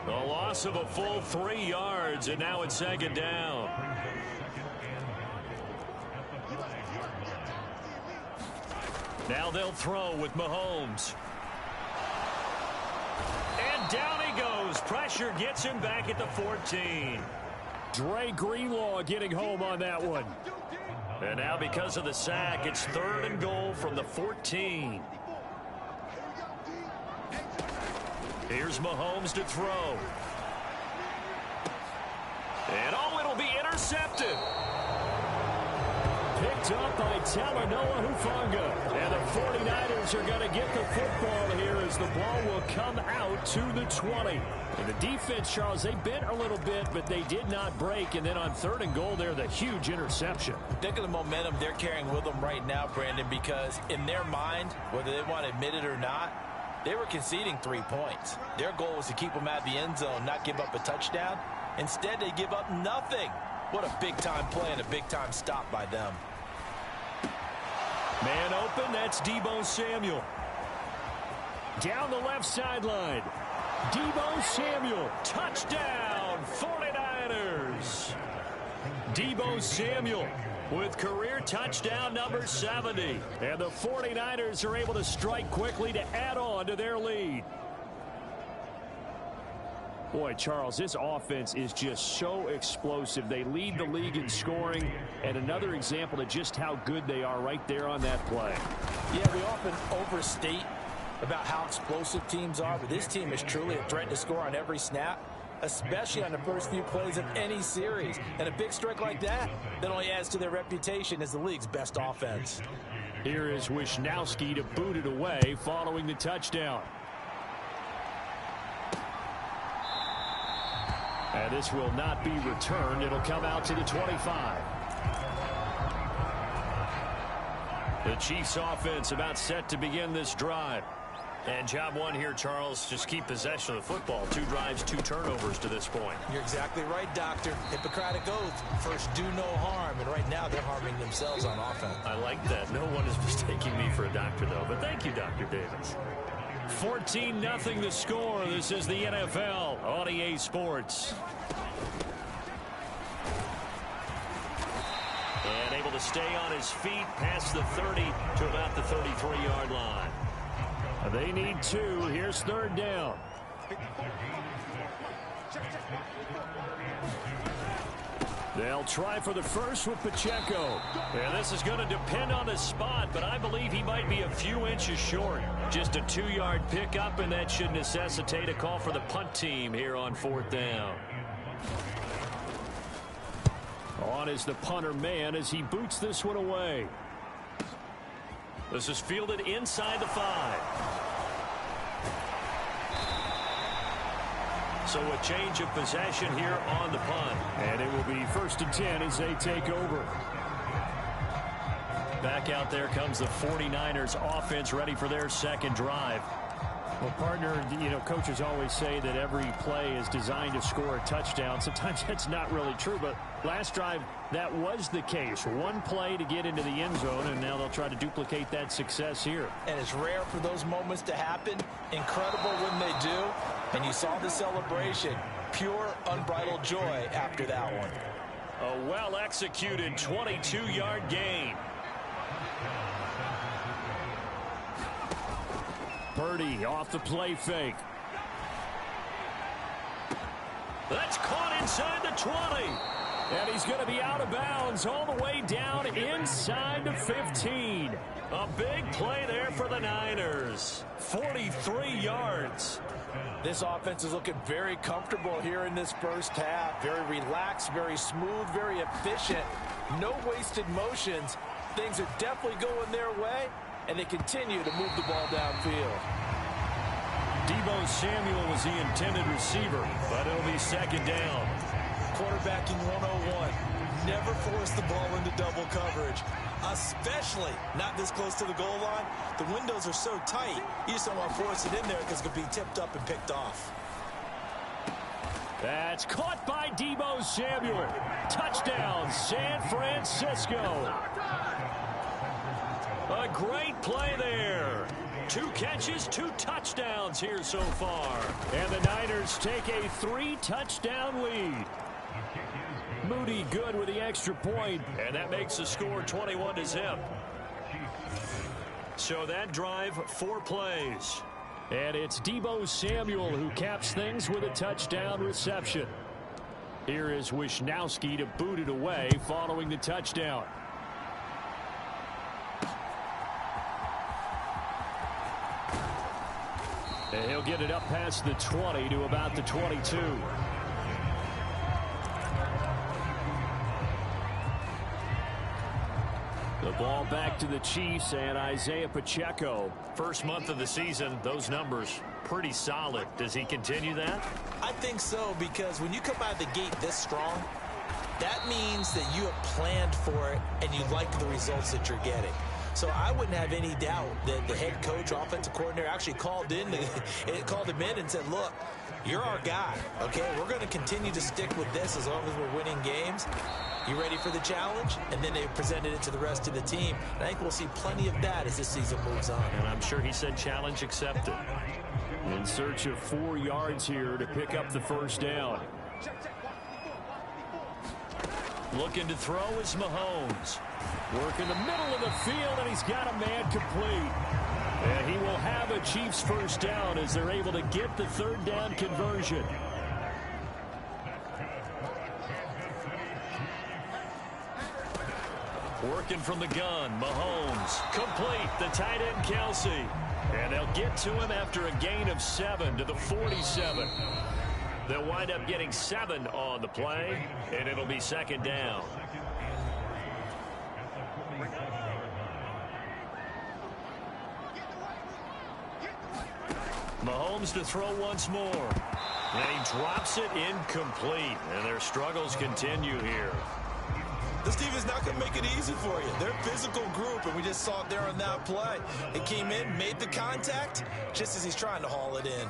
The loss of a full 3 yards, and now it's 2nd down. Now they'll throw with Mahomes. And down he goes. Pressure gets him back at the 14. Dre Greenlaw getting home on that one. And now because of the sack, it's 3rd and goal from the 14. Here's Mahomes to throw. And it'll be intercepted. Picked up by Talanoa Hufanga. And the 49ers are going to get the football here as the ball will come out to the 20. And the defense, Charles, they bent a little bit, but they did not break. And then on 3rd and goal there, the huge interception. Think of the momentum they're carrying with them right now, Brandon, because in their mind, whether they want to admit it or not, they were conceding 3 points. Their goal was to keep them out of the end zone, not give up a touchdown. Instead, they give up nothing. What a big-time play and a big-time stop by them. Man open, that's Deebo Samuel. Down the left sideline. Deebo Samuel, touchdown, 49ers. Deebo Samuel with career touchdown number 70. And the 49ers are able to strike quickly to add on to their lead. Boy, Charles, this offense is just so explosive. They lead the league in scoring, and another example of just how good they are right there on that play. Yeah, we often overstate about how explosive teams are, but this team is truly a threat to score on every snap, especially on the first few plays of any series. And a big strike like that only adds to their reputation as the league's best offense. Here is Wisnowski to boot it away following the touchdown. And this will not be returned. It'll come out to the 25. The Chiefs offense about set to begin this drive. And job one here, Charles, just keep possession of the football. 2 drives, 2 turnovers to this point. You're exactly right, Doctor. Hippocratic oath. First, do no harm. And right now, they're harming themselves on offense. I like that. No one is mistaking me for a doctor, though. But thank you, Dr. Davis. 14-0 the score. This is the NFL on EA Sports. And able to stay on his feet past the 30 to about the 33-yard line. They need 2. Here's 3rd down. They'll try for the first with Pacheco. And this is going to depend on the spot, but I believe he might be a few inches short. Just a 2-yard pickup, and that should necessitate a call for the punt team here on 4th down. On is the punter man as he boots this one away. This is fielded inside the 5. So a change of possession here on the punt. And it will be 1st and 10 as they take over. Back out there comes the 49ers offense ready for their 2nd drive. Well, partner, coaches always say that every play is designed to score a touchdown. Sometimes that's not really true, but last drive, that was the case. 1 play to get into the end zone, and now they'll try to duplicate that success here. And it's rare for those moments to happen. Incredible when they do. And you saw the celebration. Pure, unbridled joy after that one. A well-executed 22-yard gain. Purdy off the play fake. That's caught inside the 20. And he's going to be out of bounds all the way down inside the 15. A big play there for the Niners. 43 yards. This offense is looking very comfortable here in this first half. Very relaxed, very smooth, very efficient. No wasted motions. Things are definitely going their way, and they continue to move the ball downfield. Deebo Samuel was the intended receiver, but it'll be 2nd down. Quarterbacking 101. Never force the ball into double coverage, especially not this close to the goal line. The windows are so tight, you just don't want to force it in there because it could be tipped up and picked off. That's caught by Deebo Samuel. Touchdown, San Francisco. A great play there. 2 catches, 2 touchdowns here so far. And the Niners take a 3-touchdown lead. Moody good with the extra point, and that makes the score 21-0. So that drive, 4 plays. And it's Deebo Samuel who caps things with a touchdown reception. Here is Wisnowski to boot it away following the touchdown. And he'll get it up past the 20 to about the 22. The ball back to the Chiefs and Isaiah Pacheco. First month of the season, those numbers pretty solid. Does he continue that? I think so, because when you come out of the gate this strong, that means that you have planned for it and you like the results that you're getting. So I wouldn't have any doubt that the head coach, offensive coordinator, actually called him in and said, look, you're our guy, okay? We're going to continue to stick with this as long as we're winning games. You ready for the challenge? And then they presented it to the rest of the team. And I think we'll see plenty of that as this season moves on. And I'm sure he said challenge accepted. In search of 4 yards here to pick up the first down. Looking to throw is Mahomes. Work in the middle of the field, and he's got a man complete. And he will have a Chiefs first down as they're able to get the 3rd down conversion. Working from the gun, Mahomes. Complete, the tight end Kelsey. And they'll get to him after a gain of 7 to the 47. They'll wind up getting 7 on the play, and it'll be 2nd down. Mahomes to throw once more. And he drops it incomplete, and their struggles continue here. This team is not going to make it easy for you. They're a physical group, and we just saw it there on that play. It came in, made the contact, just as he's trying to haul it in.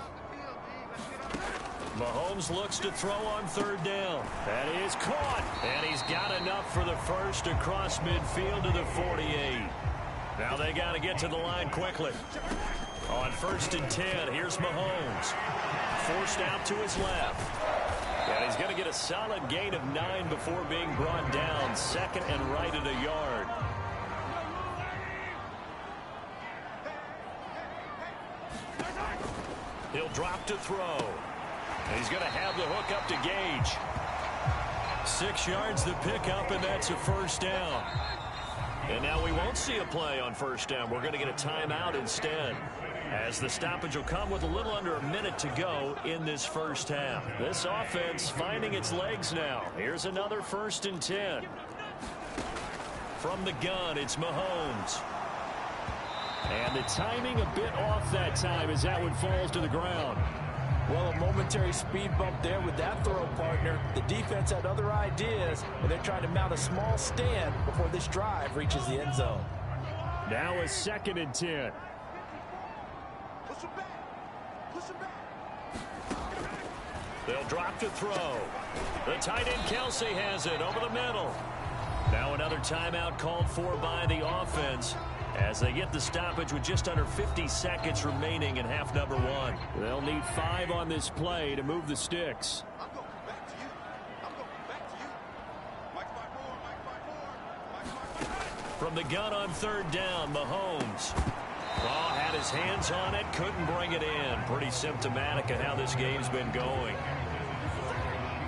Mahomes looks to throw on 3rd down. That is caught, and he's got enough for the first across midfield to the 48. Now they got to get to the line quickly. On 1st and 10, here's Mahomes. Forced out to his left. And he's going to get a solid gain of 9 before being brought down. 2nd and right at a yard. He'll drop to throw. And he's going to have the hook up to Gage. 6 yards to pick up, and that's a first down. And now we won't see a play on 1st down. We're going to get a timeout instead, as the stoppage will come with a little under a minute to go in this first half. This offense finding its legs now. Here's another 1st and 10. From the gun, it's Mahomes. And the timing a bit off that time as that one falls to the ground. Well, a momentary speed bump there with that throw, partner. The defense had other ideas, but they're trying to mount a small stand before this drive reaches the end zone. Now a 2nd and 10. They'll drop to throw. The tight end Kelsey has it over the middle. Now another timeout called for by the offense as they get the stoppage with just under 50 seconds remaining in half number 1. They'll need 5 on this play to move the sticks. From the gun on 3rd down, Mahomes. Oh, had his hands on it, couldn't bring it in. Pretty symptomatic of how this game's been going.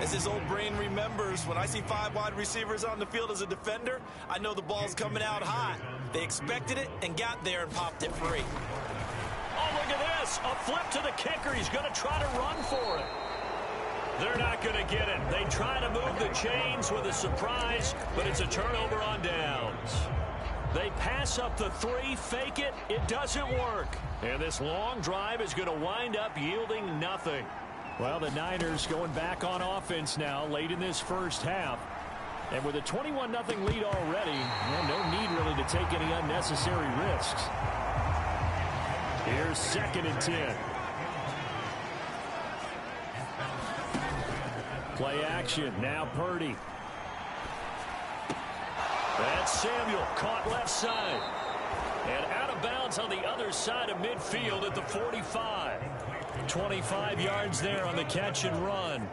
As his old brain remembers, when I see 5 wide receivers on the field as a defender, I know the ball's coming out hot. They expected it and got there and popped it free. Oh, look at this. A flip to the kicker. He's going to try to run for it. They're not going to get it. They try to move the chains with a surprise, but it's a turnover on downs. They pass up the 3, fake it. It doesn't work. And this long drive is going to wind up yielding nothing. Well, the Niners going back on offense now late in this first half. And with a 21-0 lead already, no need really to take any unnecessary risks. Here's 2nd and 10. Play action. Now Purdy. That's Samuel caught left side. And out of bounds on the other side of midfield at the 45. 25 yards there on the catch and run.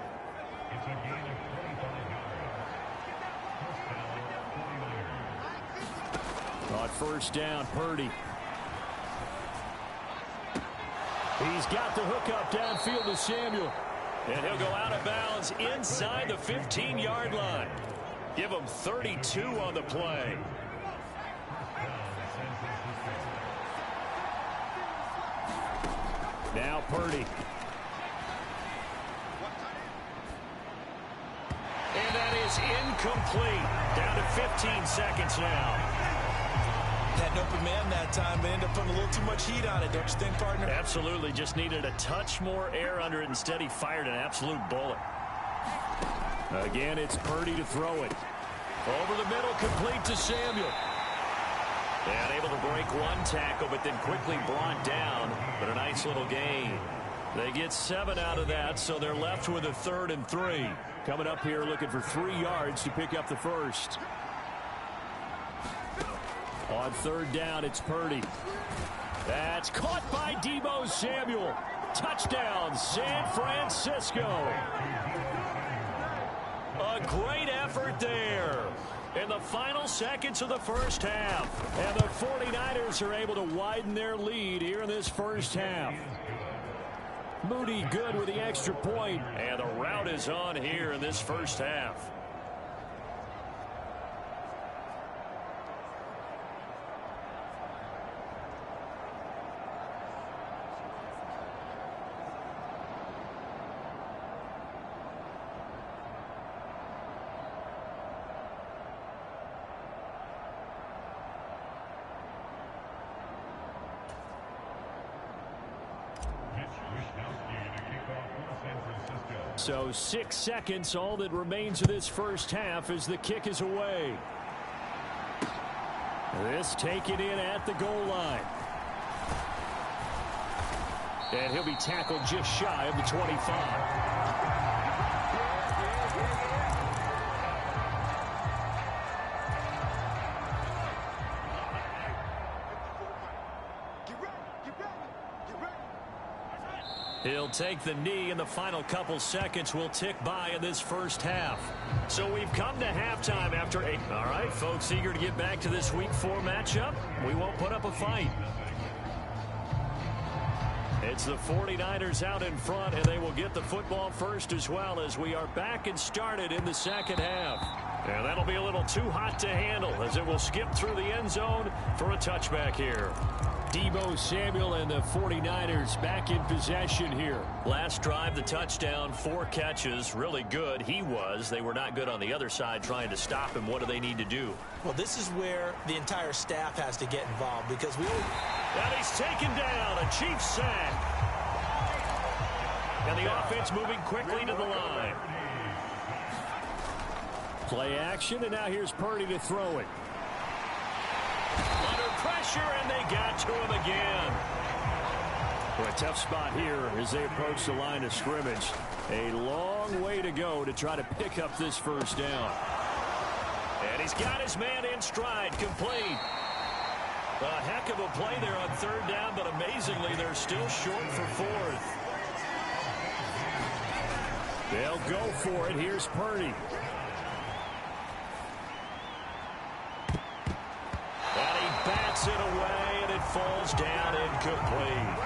On 1st down, Purdy. He's got the hook up downfield to Samuel. And he'll go out of bounds inside the 15-yard line. Give him 32 on the play. Now Purdy. And that is incomplete. Down to 15 seconds now. Had an open man that time, but ended up putting a little too much heat on it, don't you think, partner? Absolutely. Just needed a touch more air under it. Instead, he fired an absolute bullet. Again, it's Purdy to throw it. Over the middle, complete to Samuel. And able to break one tackle, but then quickly brought down. But a nice little gain. They get 7 out of that, so they're left with a 3rd and 3. Coming up here looking for 3 yards to pick up the first. On 3rd down, it's Purdy. That's caught by Deebo Samuel. Touchdown, San Francisco. A great effort there in the final seconds of the first half. And the 49ers are able to widen their lead here in this first half. Moody good with the extra point. And the route is on here in this first half. So 6 seconds, all that remains of this first half as the kick is away. This taken in at the goal line. And he'll be tackled just shy of the 25. He'll take the knee, and the final couple seconds will tick by in this first half. So we've come to halftime after 8. All right, folks, eager to get back to this Week 4 matchup. We won't put up a fight. It's the 49ers out in front, and they will get the football first as well as we are back and started in the second half. And that'll be a little too hot to handle as it will skip through the end zone for a touchback here. Deebo Samuel and the 49ers back in possession here. Last drive, the touchdown, 4 catches. Really good. He was. They were not good on the other side trying to stop him. What do they need to do? Well, this is where the entire staff has to get involved because we only... And he's taken down. A Chiefs sack. And the offense moving quickly to the line. Play action, and now here's Purdy to throw it. Under pressure, and they got to him again. Well, a tough spot here as they approach the line of scrimmage. A long way to go to try to pick up this first down. And he's got his man in stride, complete. A heck of a play there on 3rd down, but amazingly, they're still short for 4th. They'll go for it. Here's Purdy. And he bats it away, and it falls down incomplete.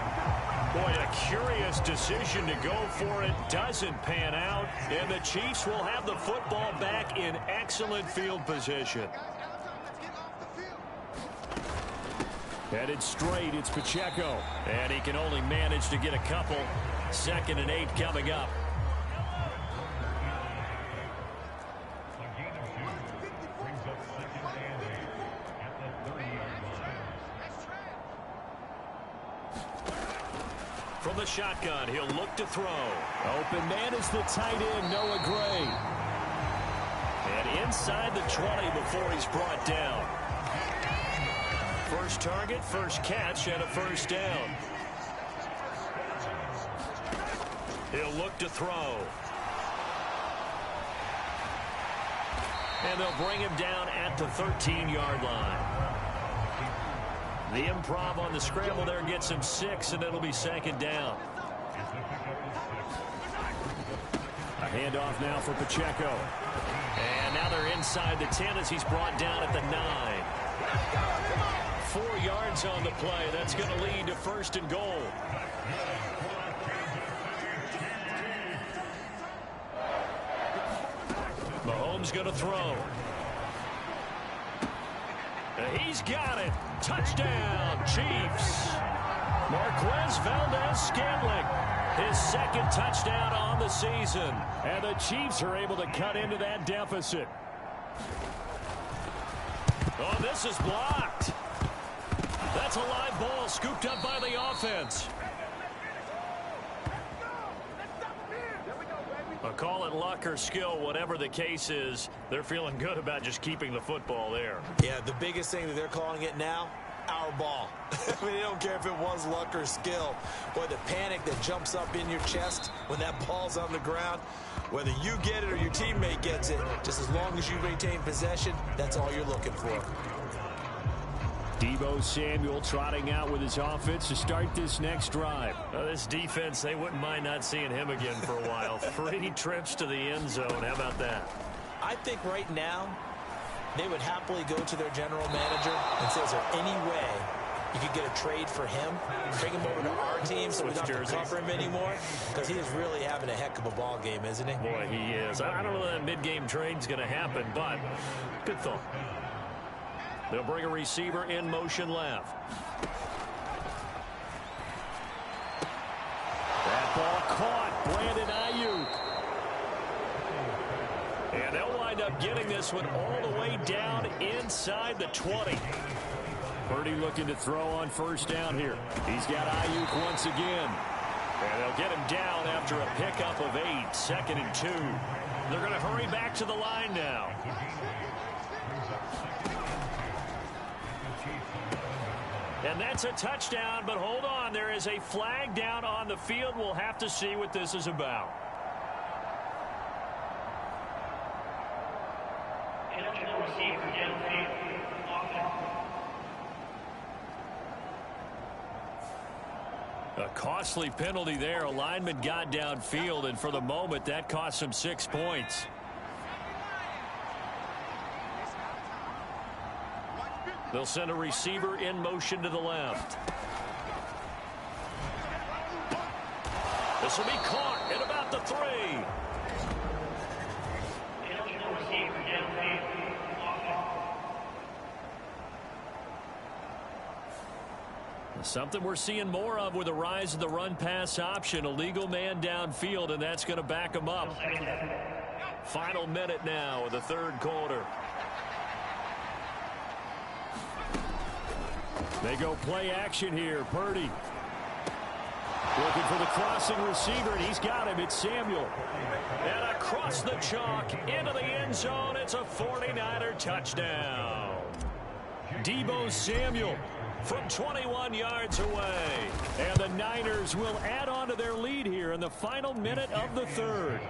Boy, a curious decision to go for it. Doesn't pan out, and the Chiefs will have the football back in excellent field position. Headed straight, it's Pacheco. And he can only manage to get a couple. 2nd and 8 coming up. From the shotgun, he'll look to throw. Open man is the tight end, Noah Gray. And inside the 20 before he's brought down. First target, first catch, and a first down. He'll look to throw. And they'll bring him down at the 13-yard line. The improv on the scramble there gets him 6, and it'll be 2nd down. A handoff now for Pacheco. And now they're inside the 10 as he's brought down at the 9. 4 yards on the play. That's going to lead to 1st and goal. Mahomes going to throw. And he's got it. Touchdown, Chiefs. Marquez Valdez-Scantling, his 2nd touchdown on the season. And the Chiefs are able to cut into that deficit. Oh, this is blocked. That's a live ball scooped up by the offense. Call it luck or skill, whatever the case is, they're feeling good about just keeping the football there. Yeah, the biggest thing that they're calling it now, our ball. I mean, they don't care if it was luck or skill. Boy, the panic that jumps up in your chest when that ball's on the ground, whether you get it or your teammate gets it, just as long as you maintain possession, that's all you're looking for. Deebo Samuel trotting out with his offense to start this next drive. This defense, they wouldn't mind not seeing him again for a while. 3 trips to the end zone. How about that? I think right now they would happily go to their general manager and say, is there any way you could get a trade for him, bring him over to our team so we don't have to cover him anymore? Because he is really having a heck of a ball game, isn't he? Boy, he is. I don't know that mid-game trade's going to happen, but good thought. They'll bring a receiver in motion left. That ball caught. Brandon Ayuk. And they'll wind up getting this one all the way down inside the 20. Purdy looking to throw on 1st down here. He's got Ayuk once again. And they'll get him down after a pickup of 8. 2nd and 2. They're going to hurry back to the line now. And that's a touchdown, but hold on. There is a flag down on the field. We'll have to see what this is about. A costly penalty there. A lineman got downfield, and for the moment, that cost him 6 points. They'll send a receiver in motion to the left. This will be caught at about the 3. Something we're seeing more of with the rise of the run-pass option. A legal man downfield, and that's going to back him up. Final minute now of the 3rd quarter. They go play action here. Purdy looking for the crossing receiver, and he's got him. It's Samuel. And across the chalk into the end zone. It's a 49er touchdown. Deebo Samuel from 21 yards away. And the Niners will add on to their lead here in the final minute of the 3rd.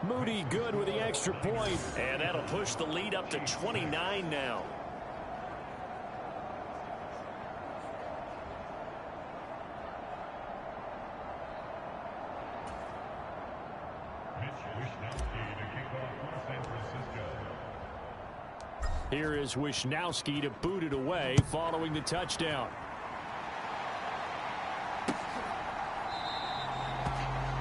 Moody good with the extra point. And that'll push the lead up to 29 now. Here is Wishnowski to boot it away following the touchdown.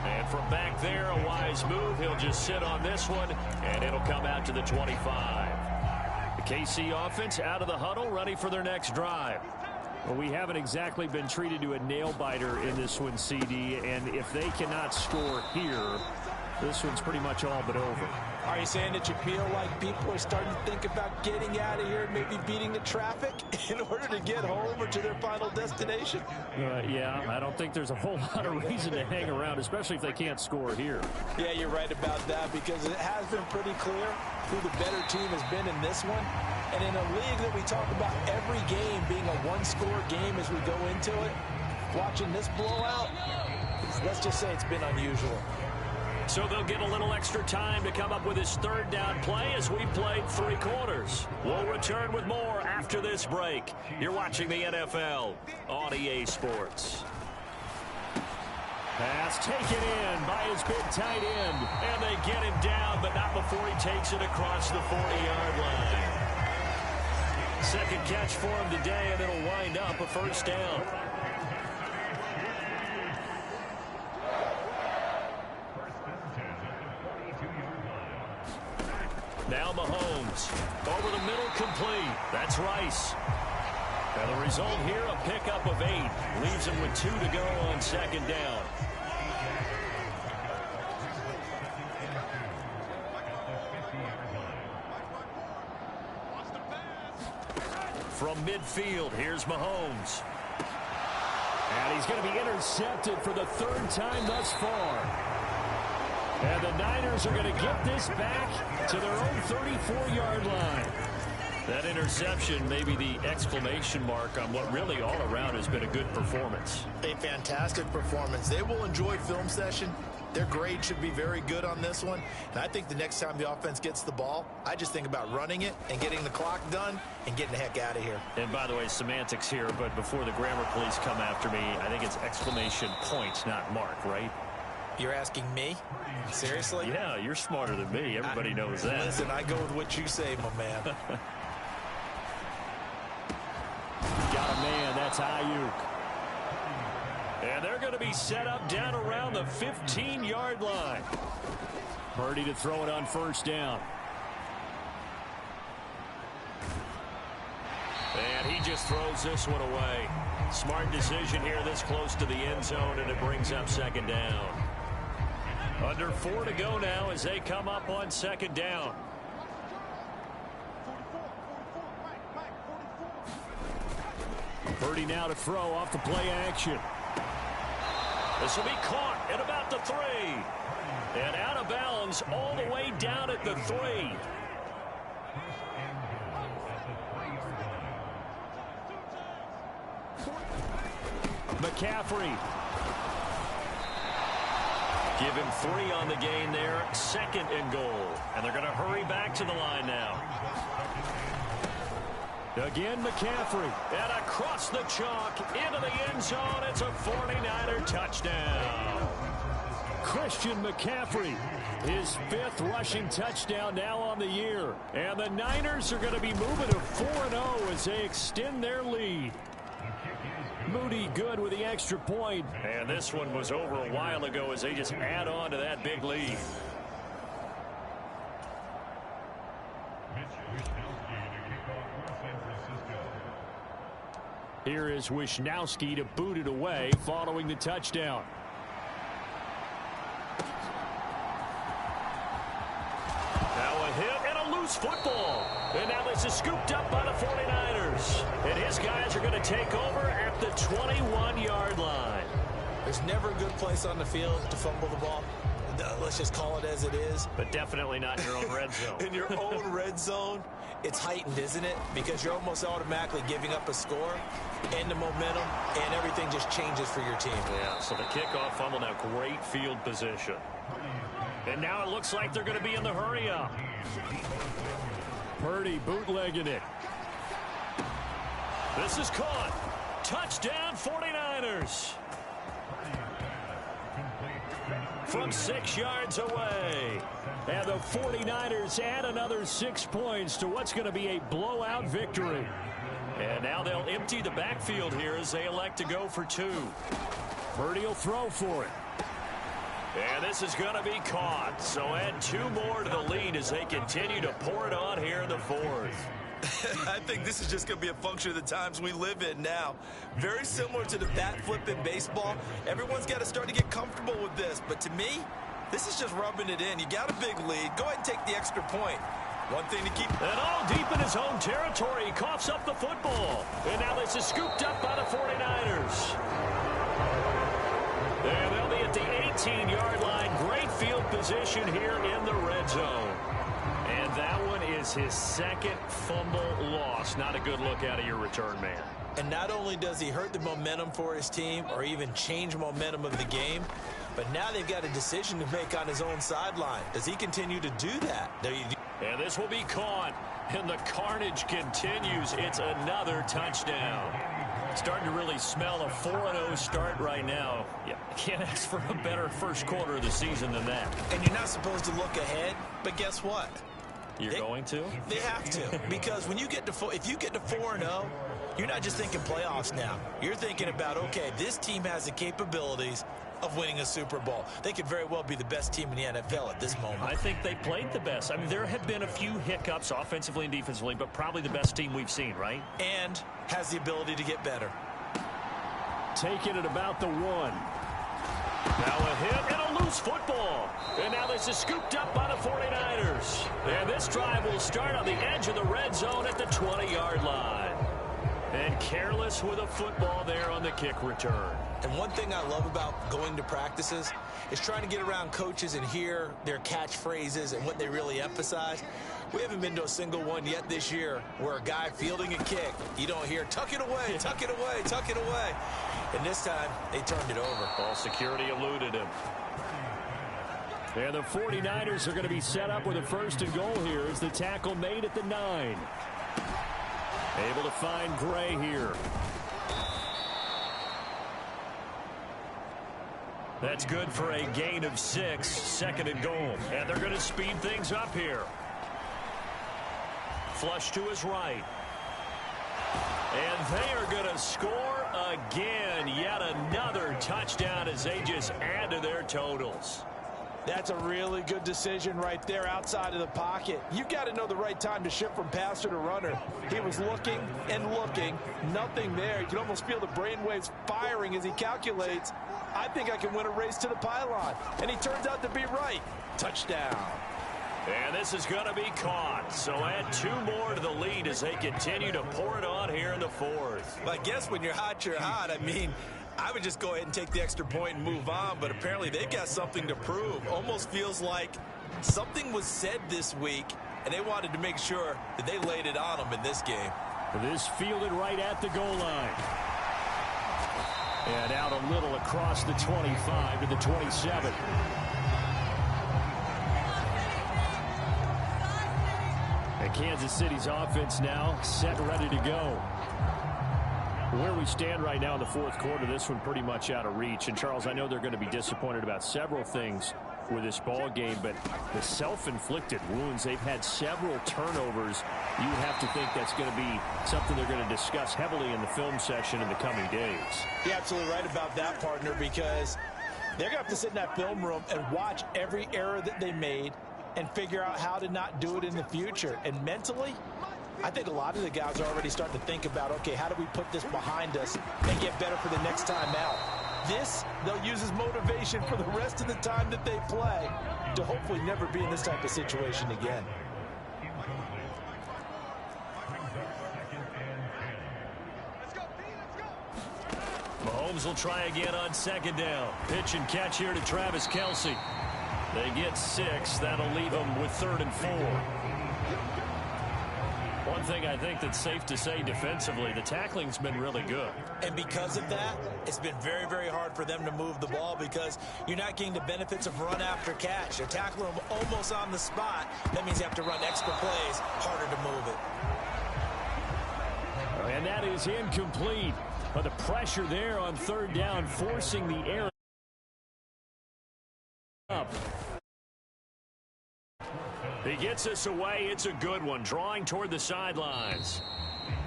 And from back there, a wise move. He'll just sit on this one, and it'll come out to the 25. The KC offense out of the huddle, ready for their next drive. Well, we haven't exactly been treated to a nail-biter in this one, CD, and if they cannot score here, this one's pretty much all but over. Are you saying that you feel like people are starting to think about getting out of here and maybe beating the traffic in order to get home or to their final destination? Yeah, I don't think there's a whole lot of reason to hang around, especially if they can't score here. Yeah, you're right about that, because it has been pretty clear who the better team has been in this one. And in a league that we talk about every game being a one-score game as we go into it, watching this blowout, let's just say it's been unusual. So they'll get a little extra time to come up with his 3rd down play as we played 3 quarters. We'll return with more after this break. You're watching the NFL on EA Sports. Pass taken in by his big tight end. And they get him down, but not before he takes it across the 40-yard line. Second catch for him today, and it'll wind up a first down. Now Mahomes. Over the middle, complete. That's Rice. And the result here, a pickup of 8. Leaves him with 2 to go on second down. From midfield, here's Mahomes. And he's going to be intercepted for the 3rd time thus far. And the Niners are going to get this back to their own 34-yard line. That interception may be the exclamation mark on what really all around has been a good performance. A fantastic performance. They will enjoy film session. Their grade should be very good on this one. And I think the next time the offense gets the ball, I just think about running it and getting the clock done and getting the heck out of here. And by the way, semantics here, but before the grammar police come after me, I think it's exclamation point, not mark, right? You're asking me? Seriously? Yeah, you're smarter than me. Everybody knows that. Listen, I go with what you say, my man. Got a man. That's Ayuk. And they're going to be set up down around the 15-yard line. Purdy to throw it on first down. And he just throws this one away. Smart decision here this close to the end zone, and it brings up second down. Under 4 to go now as they come up on second down. Purdy now to throw off the play action. This will be caught at about the 3. And out of bounds all the way down at the 3. McCaffrey. Give him 3 on the gain there. 2nd and goal. And they're going to hurry back to the line now. Again, McCaffrey. And across the chalk into the end zone. It's a 49er touchdown. Christian McCaffrey. His 5th rushing touchdown now on the year. And the Niners are going to be moving to 4-0 as they extend their lead. Moody good with the extra point. And this one was over a while ago as they just add on to that big lead. Here is Wishnowski to boot it away following the touchdown. Now a hit and a loose football. And now this is scooped up by the 49ers. And his guys are going to take over at the 21-yard line. There's never a good place on the field to fumble the ball. Let's just call it as it is. But definitely not in your own red zone. In your own red zone, it's heightened, isn't it? Because you're almost automatically giving up a score and the momentum, and everything just changes for your team. Yeah, so the kickoff fumble, now great field position. And now it looks like they're going to be in the hurry-up. Purdy bootlegging it. This is caught. Touchdown 49ers. From 6 yards away. And the 49ers add another 6 points to what's going to be a blowout victory. And now they'll empty the backfield here as they elect to go for 2. Purdy will throw for it. And this is going to be caught. So add 2 more to the lead as they continue to pour it on here in the 4th. I think this is just going to be a function of the times we live in now. Very similar to the bat flip in baseball. Everyone's got to start to get comfortable with this. But to me, this is just rubbing it in. You got a big lead. Go ahead and take the extra point. One thing to keep. And all deep in his own territory. He coughs up the football. And now this is scooped up by the 49ers. And they'll be at the 18-yard line. Great field position here in the red zone. And that one is his 2nd fumble loss. Not a good look out of your return man. And not only does he hurt the momentum for his team or even change momentum of the game, but now they've got a decision to make on his own sideline. Does he continue to do that? And this will be caught. And the carnage continues. It's another touchdown. Starting to really smell a 4-0 start right now. Yeah, can't ask for a better first quarter of the season than that. And you're not supposed to look ahead, but guess what? You're going to? They have to, because when you get to if you get to 4-0, you're not just thinking playoffs now. You're thinking about, okay, this team has the capabilities of winning a Super Bowl. They could very well be the best team in the NFL at this moment. I think they played the best. I mean, there have been a few hiccups offensively and defensively, but probably the best team we've seen, right? And has the ability to get better. Taking it about the 1. Now a hit and a loose football. And now this is scooped up by the 49ers. And this drive will start on the edge of the red zone at the 20-yard line. And careless with a football there on the kick return. And one thing I love about going to practices is trying to get around coaches and hear their catchphrases and what they really emphasize. We haven't been to a single one yet this year where a guy fielding a kick, you don't hear, tuck it away, tuck it away, tuck it away. And this time, they turned it over. All security eluded him. And the 49ers are going to be set up with a 1st and goal here as the tackle made at the 9. Able to find Gray here. That's good for a gain of 6, 2nd and goal. And they're going to speed things up here. Flush to his right. And they are going to score again. Yet another touchdown as they just add to their totals. That's a really good decision right there outside of the pocket. You got to know the right time to shift from passer to runner. He was looking and looking, nothing there. You can almost feel the brainwaves firing as he calculates, I think I can win a race to the pylon. And he turns out to be right. Touchdown. And this is going to be caught. So add 2 more to the lead as they continue to pour it on here in the 4th. I guess when you're hot, you're hot. I mean, I would just go ahead and take the extra point and move on, but apparently they've got something to prove. Almost feels like something was said this week, and they wanted to make sure that they laid it on them in this game. This fielded right at the goal line. And out a little across the 25 to the 27. And Kansas City's offense now set, ready to go. Where we stand right now in the 4th quarter, this one pretty much out of reach. And, Charles, I know they're going to be disappointed about several things with this ball game, but the self-inflicted wounds, they've had several turnovers. You would have to think that's going to be something they're going to discuss heavily in the film session in the coming days. You're absolutely right about that, partner, because they're going to have to sit in that film room and watch every error that they made and figure out how to not do it in the future. And mentally, I think a lot of the guys are already starting to think about, okay, how do we put this behind us and get better for the next time out? This, they'll use as motivation for the rest of the time that they play to hopefully never be in this type of situation again. Mahomes will try again on 2nd down. Pitch and catch here to Travis Kelce. They get 6. That'll leave them with 3rd and 4. One thing I think that's safe to say defensively, the tackling's been really good. And because of that, it's been very, very hard for them to move the ball because you're not getting the benefits of run after catch. They're tackling them almost on the spot. That means you have to run extra plays, harder to move it. And that is incomplete. But the pressure there on 3rd down, forcing the error up. He gets us away. It's a good one. Drawing toward the sidelines.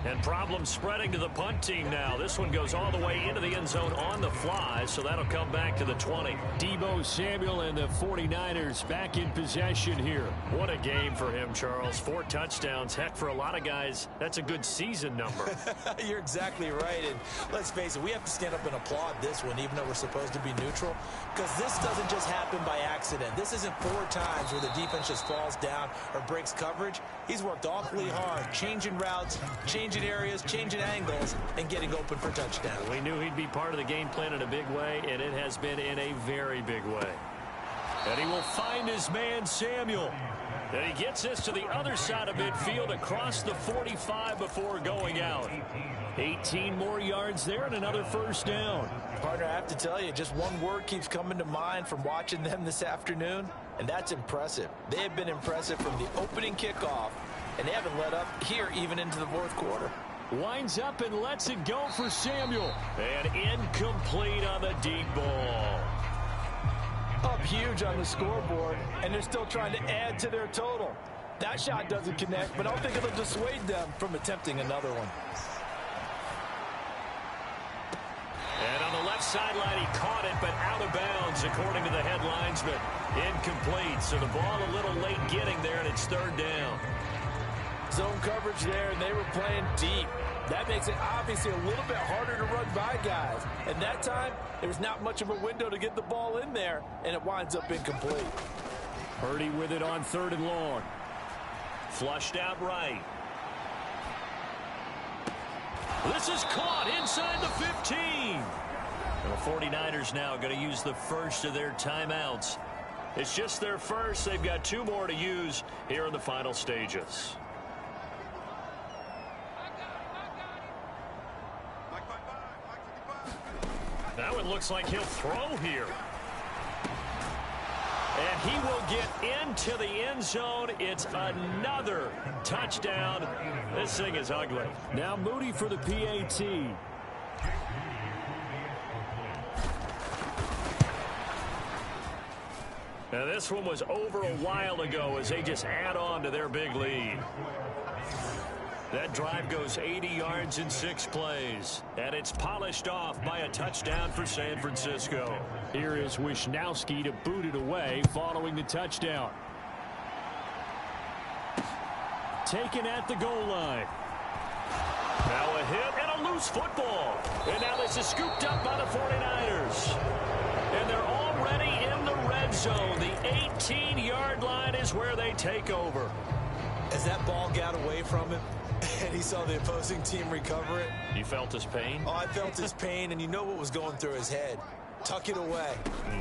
And problems spreading to the punt team now. This one goes all the way into the end zone on the fly, so that'll come back to the 20. Deebo Samuel and the 49ers back in possession here. What a game for him, Charles. 4 touchdowns. Heck, for a lot of guys, that's a good season number. You're exactly right. And let's face it, we have to stand up and applaud this one, even though we're supposed to be neutral, because this doesn't just happen by accident. This isn't 4 times where the defense just falls down or breaks coverage. He's worked awfully hard, changing routes, changing areas, changing angles, and getting open for touchdown. We knew he'd be part of the game plan in a big way, and it has been in a very big way. And he will find his man, Samuel. And he gets this to the other side of midfield across the 45 before going out. 18 more yards there and another 1st down. Partner, I have to tell you, just one word keeps coming to mind from watching them this afternoon, and that's impressive. They have been impressive from the opening kickoff, and they haven't let up here even into the 4th quarter. Winds up and lets it go for Samuel. And incomplete on the deep ball. Up huge on the scoreboard, and they're still trying to add to their total. That shot doesn't connect, but I don't think it'll dissuade them from attempting another one. And on the left sideline, he caught it, but out of bounds, according to the head linesman. Incomplete, so the ball a little late getting there, and it's third down. Zone coverage there, and they were playing deep. That makes it obviously a little bit harder to run by guys. And that time, there was not much of a window to get the ball in there, and it winds up incomplete. Purdy with it on 3rd and long. Flushed out right. This is caught inside the 15. And the 49ers now going to use the first of their timeouts. It's just their first. They've got 2 more to use here in the final stages. Now it looks like he'll throw here. And he will get into the end zone. It's another touchdown. This thing is ugly. Now Moody for the PAT. Now this one was over a while ago as they just add on to their big lead. That drive goes 80 yards in 6 plays. And it's polished off by a touchdown for San Francisco. Here is Wisnowski to boot it away following the touchdown. Taken at the goal line. Now a hit and a loose football. And now this is scooped up by the 49ers. And they're already in the red zone. The 18-yard line is where they take over. As that ball got away from him, and he saw the opposing team recover it. You felt his pain? Oh, I felt his pain, and you know what was going through his head. Tuck it away.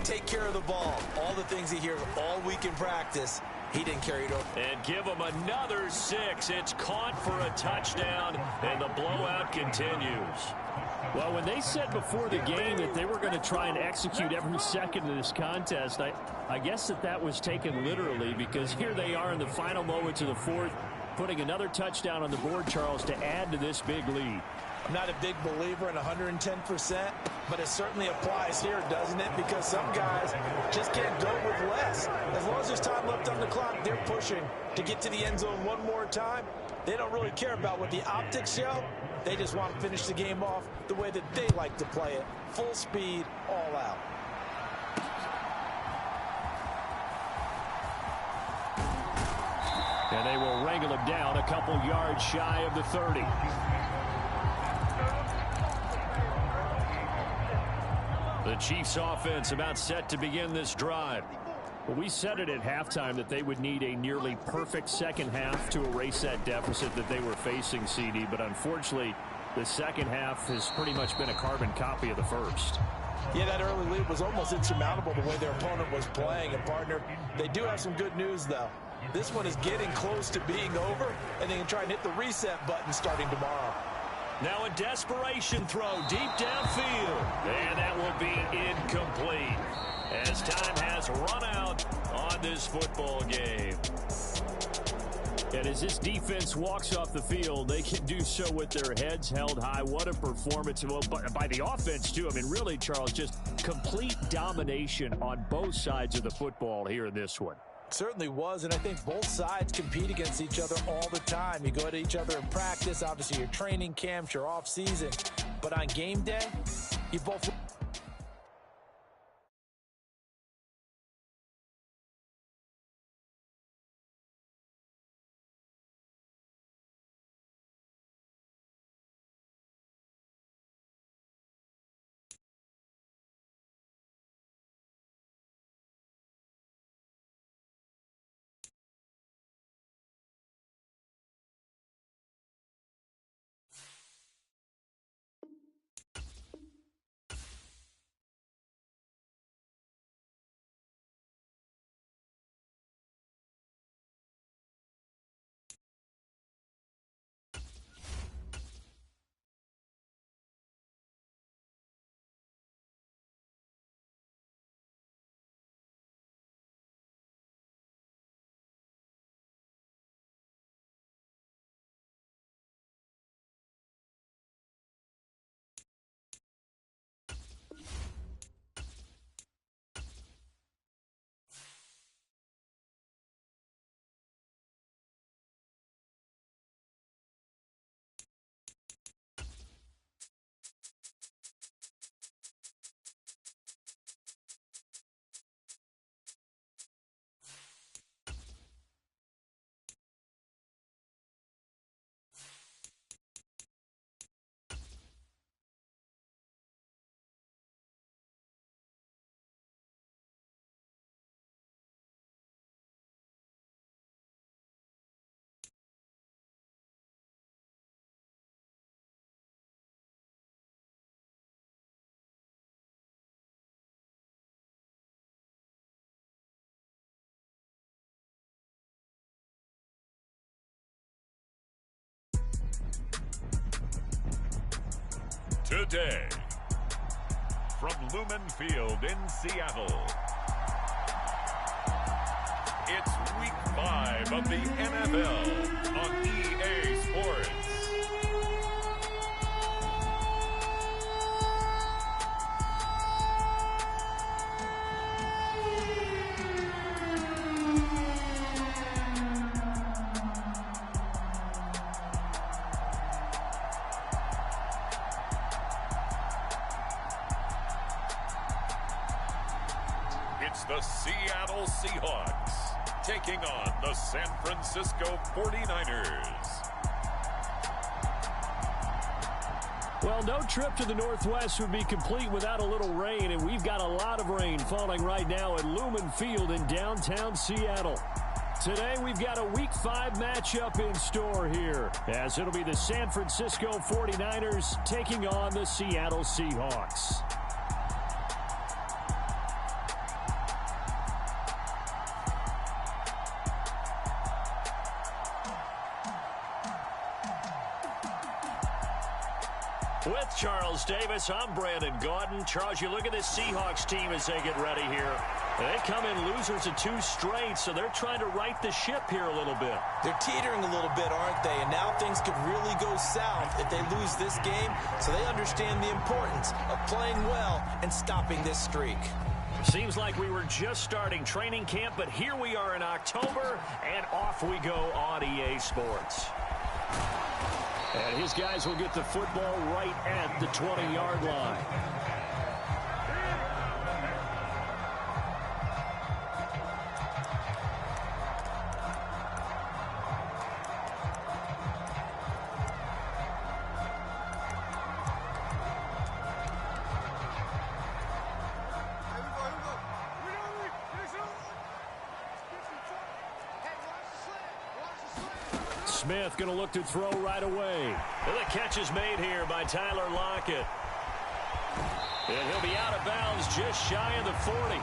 Take care of the ball. All the things he hears all week in practice, he didn't carry it over. And give him another 6. It's caught for a touchdown, and the blowout continues. Well, when they said before the game that they were going to try and execute every second of this contest, I guess that was taken literally, because here they are in the final moments of the 4th, putting another touchdown on the board, Charles, to add to this big lead. I'm not a big believer in 110%, but it certainly applies here, doesn't it? Because some guys just can't go with less. As long as there's time left on the clock, they're pushing to get to the end zone one more time. They don't really care about what the optics show. They just want to finish the game off the way that they like to play it. Full speed, all out. And they will wrangle him down a couple yards shy of the 30. The Chiefs offense about set to begin this drive. Well, we said it at halftime that they would need a nearly perfect second half to erase that deficit that they were facing, CD. But unfortunately, the second half has pretty much been a carbon copy of the first. Yeah, that early lead was almost insurmountable the way their opponent was playing. And, partner, they do have some good news, though. This one is getting close to being over, and they can try and hit the reset button starting tomorrow. Now a desperation throw deep downfield. And that will be incomplete as time has run out on this football game. And as this defense walks off the field, they can do so with their heads held high. What a performance by the offense, too. I mean, really, Charles, just complete domination on both sides of the football here in this one. Certainly was, and I think both sides compete against each other all the time. You go at each other in practice, obviously your training camps, your off season, but on game day, you both... today. From Lumen Field in Seattle, it's Week 5 of the NFL on EA Sports. It's the Seattle Seahawks taking on the San Francisco 49ers. Well, no trip to the Northwest would be complete without a little rain, and we've got a lot of rain falling right now at Lumen Field in downtown Seattle. Today, we've got a Week 5 matchup in store here, as it'll be the San Francisco 49ers taking on the Seattle Seahawks. With Charles Davis, I'm Brandon Gaudin. Charles, you look at this Seahawks team as they get ready here. They come in losers of 2 straight, so they're trying to right the ship here a little bit. They're teetering a little bit, aren't they? And now things could really go south if they lose this game, so they understand the importance of playing well and stopping this streak. Seems like we were just starting training camp, but here we are in October, and off we go on EA Sports. And his guys will get the football right at the 20-yard line. Smith going to look to throw right away. And the catch is made here by Tyler Lockett. And he'll be out of bounds just shy of the 40.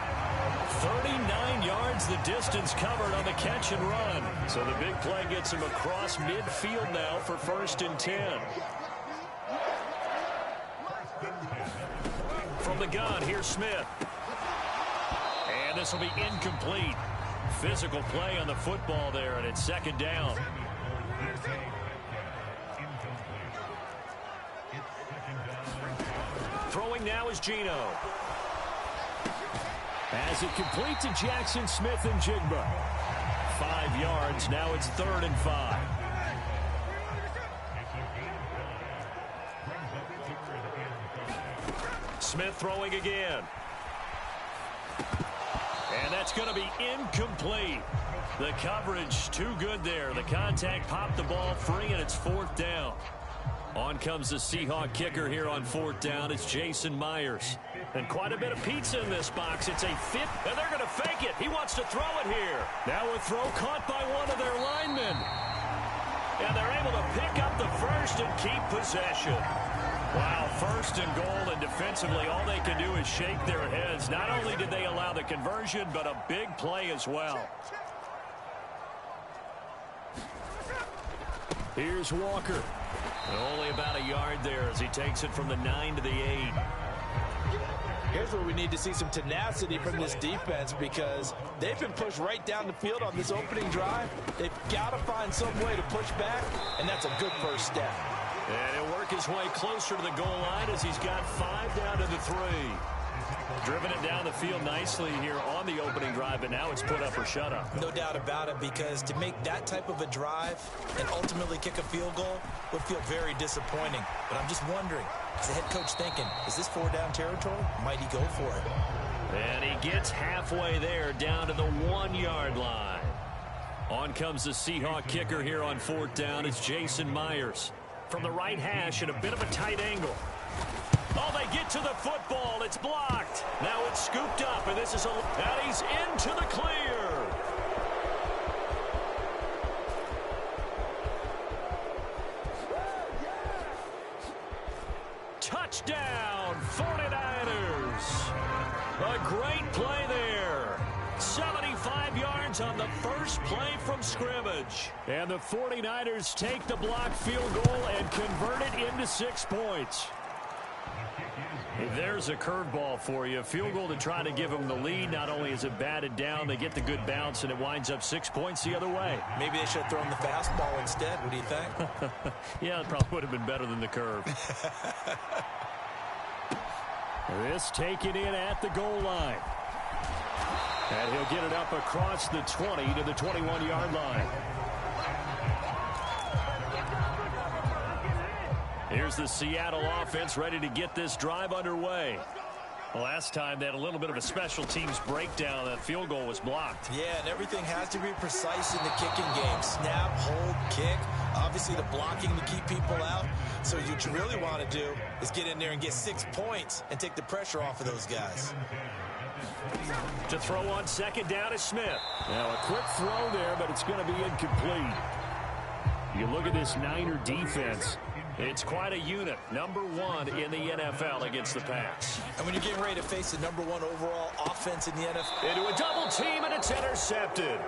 39 yards the distance covered on the catch and run. So the big play gets him across midfield now for 1st and 10. From the gun, here's Smith. And this will be incomplete. Physical play on the football there, and it's 2nd down. Throwing now is Geno. As it complete to Jackson Smith and Jigba. 5 yards. Now it's 3rd and 5. Smith throwing again. And that's going to be incomplete. The coverage too good there. The contact popped the ball free, and it's 4th down. On comes the Seahawk kicker here on 4th down. It's Jason Myers. And quite a bit of pizza in this box. It's a fit, and they're going to fake it. He wants to throw it here. Now a throw caught by one of their linemen. And they're able to pick up the first and keep possession. Wow, 1st and goal, and defensively all they can do is shake their heads. Not only did they allow the conversion, but a big play as well. Here's Walker. And only about a yard there as he takes it from the 9 to the 8. Here's where we need to see some tenacity from this defense, because they've been pushed right down the field on this opening drive. They've got to find some way to push back, and that's a good first step. And he'll work his way closer to the goal line as he's got 5 down to the 3. Driven it down the field nicely here on the opening drive, but now it's put up or shut up. No doubt about it, because to make that type of a drive and ultimately kick a field goal would feel very disappointing. But I'm just wondering, is the head coach thinking, is this 4-down territory? Might he go for it? And he gets halfway there down to the 1-yard line. On comes the Seahawk kicker here on 4th down. It's Jason Myers. From the right hash at a bit of a tight angle. Oh, they get to the football. It's blocked. Now it's scooped up, and this is and he's into the clear. Touchdown, 49ers. A great play there. 75 yards on the first play from scrimmage. And the 49ers take the blocked field goal and convert it into 6 points. There's a curveball for you. Field goal to try to give them the lead. Not only is it batted down, they get the good bounce, and it winds up 6 points the other way. Maybe they should have thrown the fastball instead. What do you think? Yeah, it probably would have been better than the curve. This taken in at the goal line. And he'll get it up across the 20 to the 21-yard line. Here's the Seattle offense ready to get this drive underway. Last time they had a little bit of a special teams breakdown. That field goal was blocked. Yeah, and everything has to be precise in the kicking game. Snap, hold, kick. Obviously the blocking to keep people out. So what you really want to do is get in there and get 6 points and take the pressure off of those guys. To throw on second down is Smith. Now a quick throw there, but it's going to be incomplete. You look at this Niner defense. It's quite a unit. Number 1 in the NFL against the pass. And when you're getting ready to face the number 1 overall offense in the NFL. Into a double team, and it's intercepted.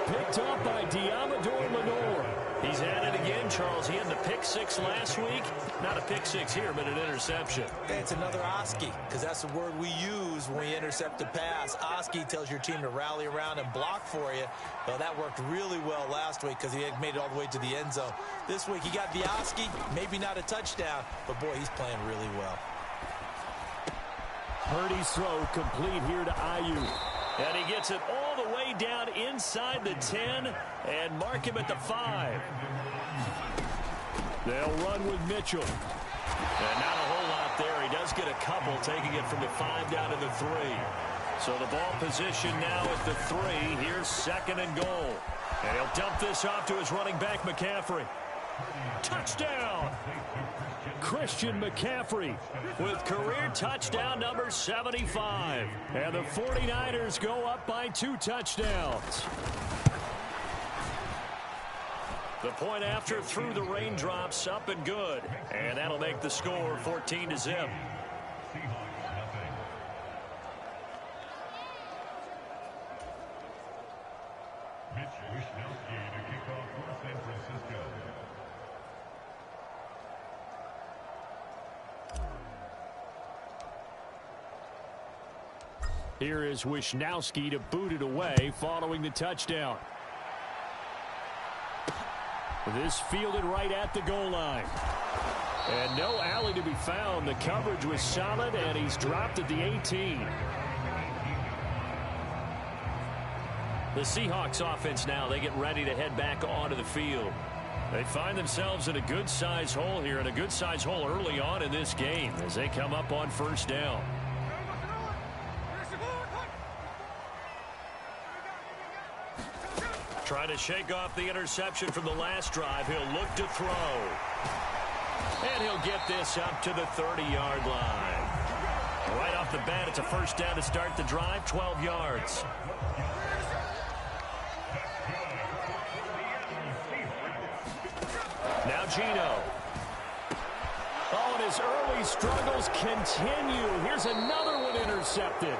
Picked up by Diamador Lenore. He's at it again, Charles. He had the pick 6 last week. Not a pick 6 here, but an interception. It's another Oski, because that's the word we use when we intercept a pass. Oski tells your team to rally around and block for you. Well, that worked really well last week because he had made it all the way to the end zone. This week he got the Oski, maybe not a touchdown, but boy, he's playing really well. Purdy's throw complete here to Aiyuk. And he gets it all the way down inside the 10 and mark him at the 5. They'll run with Mitchell. And not a whole lot there. He does get a couple, taking it from the 5 down to the 3. So the ball position now at the 3. Here's second and goal. And he'll dump this off to his running back, McCaffrey. Touchdown! Christian McCaffrey with career touchdown number 75. And the 49ers go up by 2 touchdowns. The point after through the raindrops, up and good. And that'll make the score 14-0. Here is Wisnowski to boot it away following the touchdown. This fielded right at the goal line. And no alley to be found. The coverage was solid, and he's dropped at the 18. The Seahawks offense now, they get ready to head back onto the field. They find themselves in a good-sized hole here, and a good-sized hole early on in this game as they come up on first down. Trying to shake off the interception from the last drive. He'll look to throw. And he'll get this up to the 30-yard line. Right off the bat, it's a first down to start the drive, 12 yards. Now Geno. Oh, and his early struggles continue. Here's another one intercepted.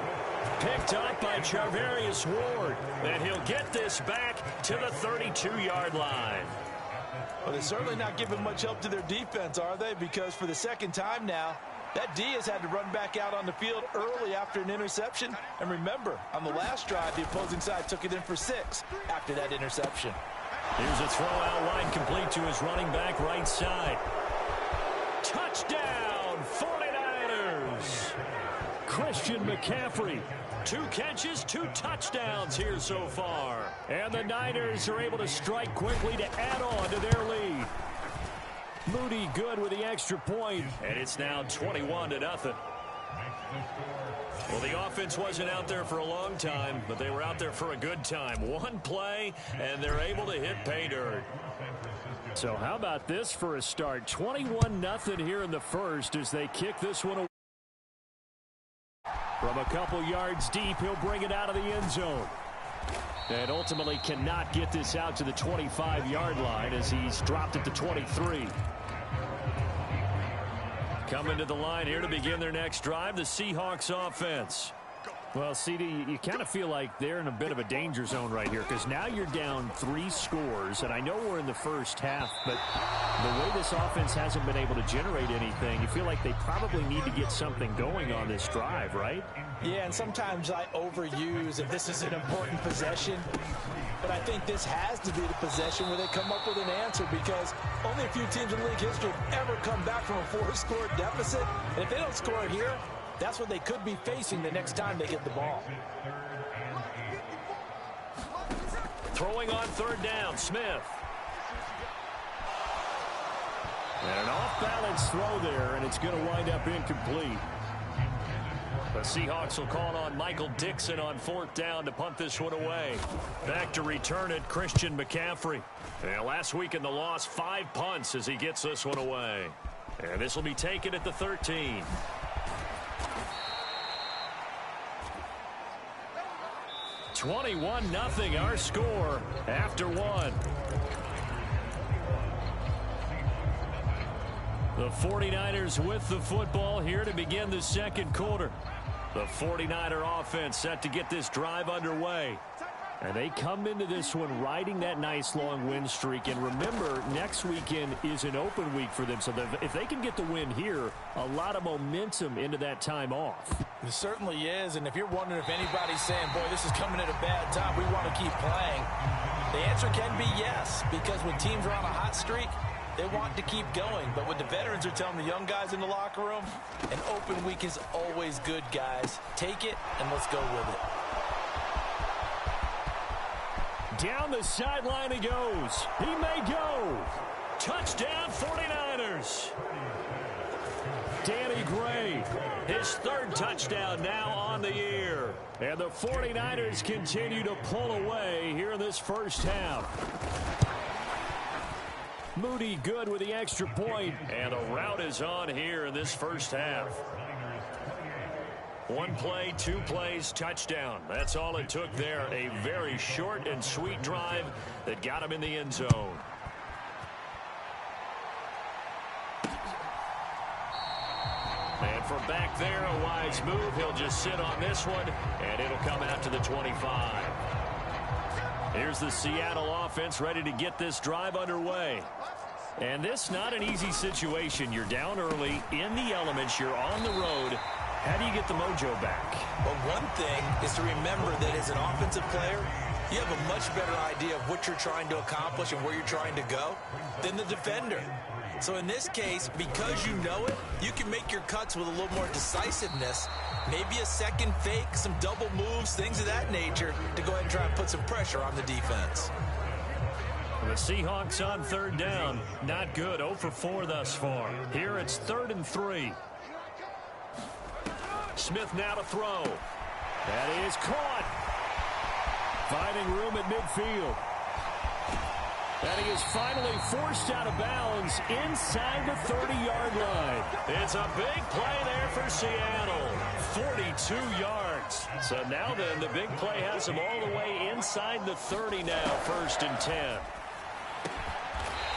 Picked up by Charvarius Ward. And he'll get this back to the 32-yard line. Well, they're certainly not giving much help to their defense, are they? Because for the second time now, that D has had to run back out on the field early after an interception. And remember, on the last drive, the opposing side took it in for 6 after that interception. Here's a throw out wide, complete to his running back right side. Touchdown, 49ers! Christian McCaffrey. 2 catches, 2 touchdowns here so far. And the Niners are able to strike quickly to add on to their lead. Moody good with the extra point, and it's now 21-0. Well, the offense wasn't out there for a long time, but they were out there for a good time. One play, and they're able to hit pay dirt. So how about this for a start? 21-0 here in the first as they kick this one away. From a couple yards deep, he'll bring it out of the end zone. And ultimately cannot get this out to the 25-yard line as he's dropped at the 23. Coming to the line here to begin their next drive, the Seahawks offense. Well, CD, you kind of feel like they're in a bit of a danger zone right here because now you're down 3 scores, and I know we're in the first half, but the way this offense hasn't been able to generate anything, you feel like they probably need to get something going on this drive, right? Yeah, and sometimes I overuse if this is an important possession, but I think this has to be the possession where they come up with an answer because only a few teams in league history have ever come back from a 4-score deficit, and if they don't score here, that's what they could be facing the next time they get the ball. Throwing on 3rd down, Smith. And an off-balance throw there, and it's going to wind up incomplete. The Seahawks will call on Michael Dixon on 4th down to punt this one away. Back to return it, Christian McCaffrey. And last week in the loss, 5 punts as he gets this one away. And this will be taken at the 13. (21-0) our score after 1. The 49ers with the football here to begin the 2nd quarter. The 49er offense set to get this drive underway. And they come into this one riding that nice long win streak. And remember, next weekend is an open week for them. So if they can get the win here, a lot of momentum into that time off. It certainly is. And if you're wondering if anybody's saying, boy, this is coming at a bad time, we want to keep playing, the answer can be yes. Because when teams are on a hot streak, they want to keep going. But what the veterans are telling the young guys in the locker room, an open week is always good, guys. Take it and let's go with it. Down the sideline he goes. He may go. Touchdown 49ers. Danny Gray, his 3rd touchdown now on the year. And the 49ers continue to pull away here in this first half. Moody good with the extra point. And the route is on here in this first half. 1 play, 2 plays, touchdown. That's all it took there. A very short and sweet drive that got him in the end zone. And from back there, a wise move. He'll just sit on this one, and it'll come out to the 25. Here's the Seattle offense ready to get this drive underway. And this not an easy situation. You're down early, in the elements, you're on the road. How do you get the mojo back? Well, one thing is to remember that as an offensive player, you have a much better idea of what you're trying to accomplish and where you're trying to go than the defender. So in this case, because you know it, you can make your cuts with a little more decisiveness. Maybe a second fake, some double moves, things of that nature to go ahead and try and put some pressure on the defense. The Seahawks on 3rd down. Not good. 0 for 4 thus far. Here it's 3rd and 3. Smith now to throw. That is caught. Finding room at midfield. And he is finally forced out of bounds inside the 30-yard line. It's a big play there for Seattle. 42 yards. So now then, the big play has him all the way inside the 30 now, 1st and 10.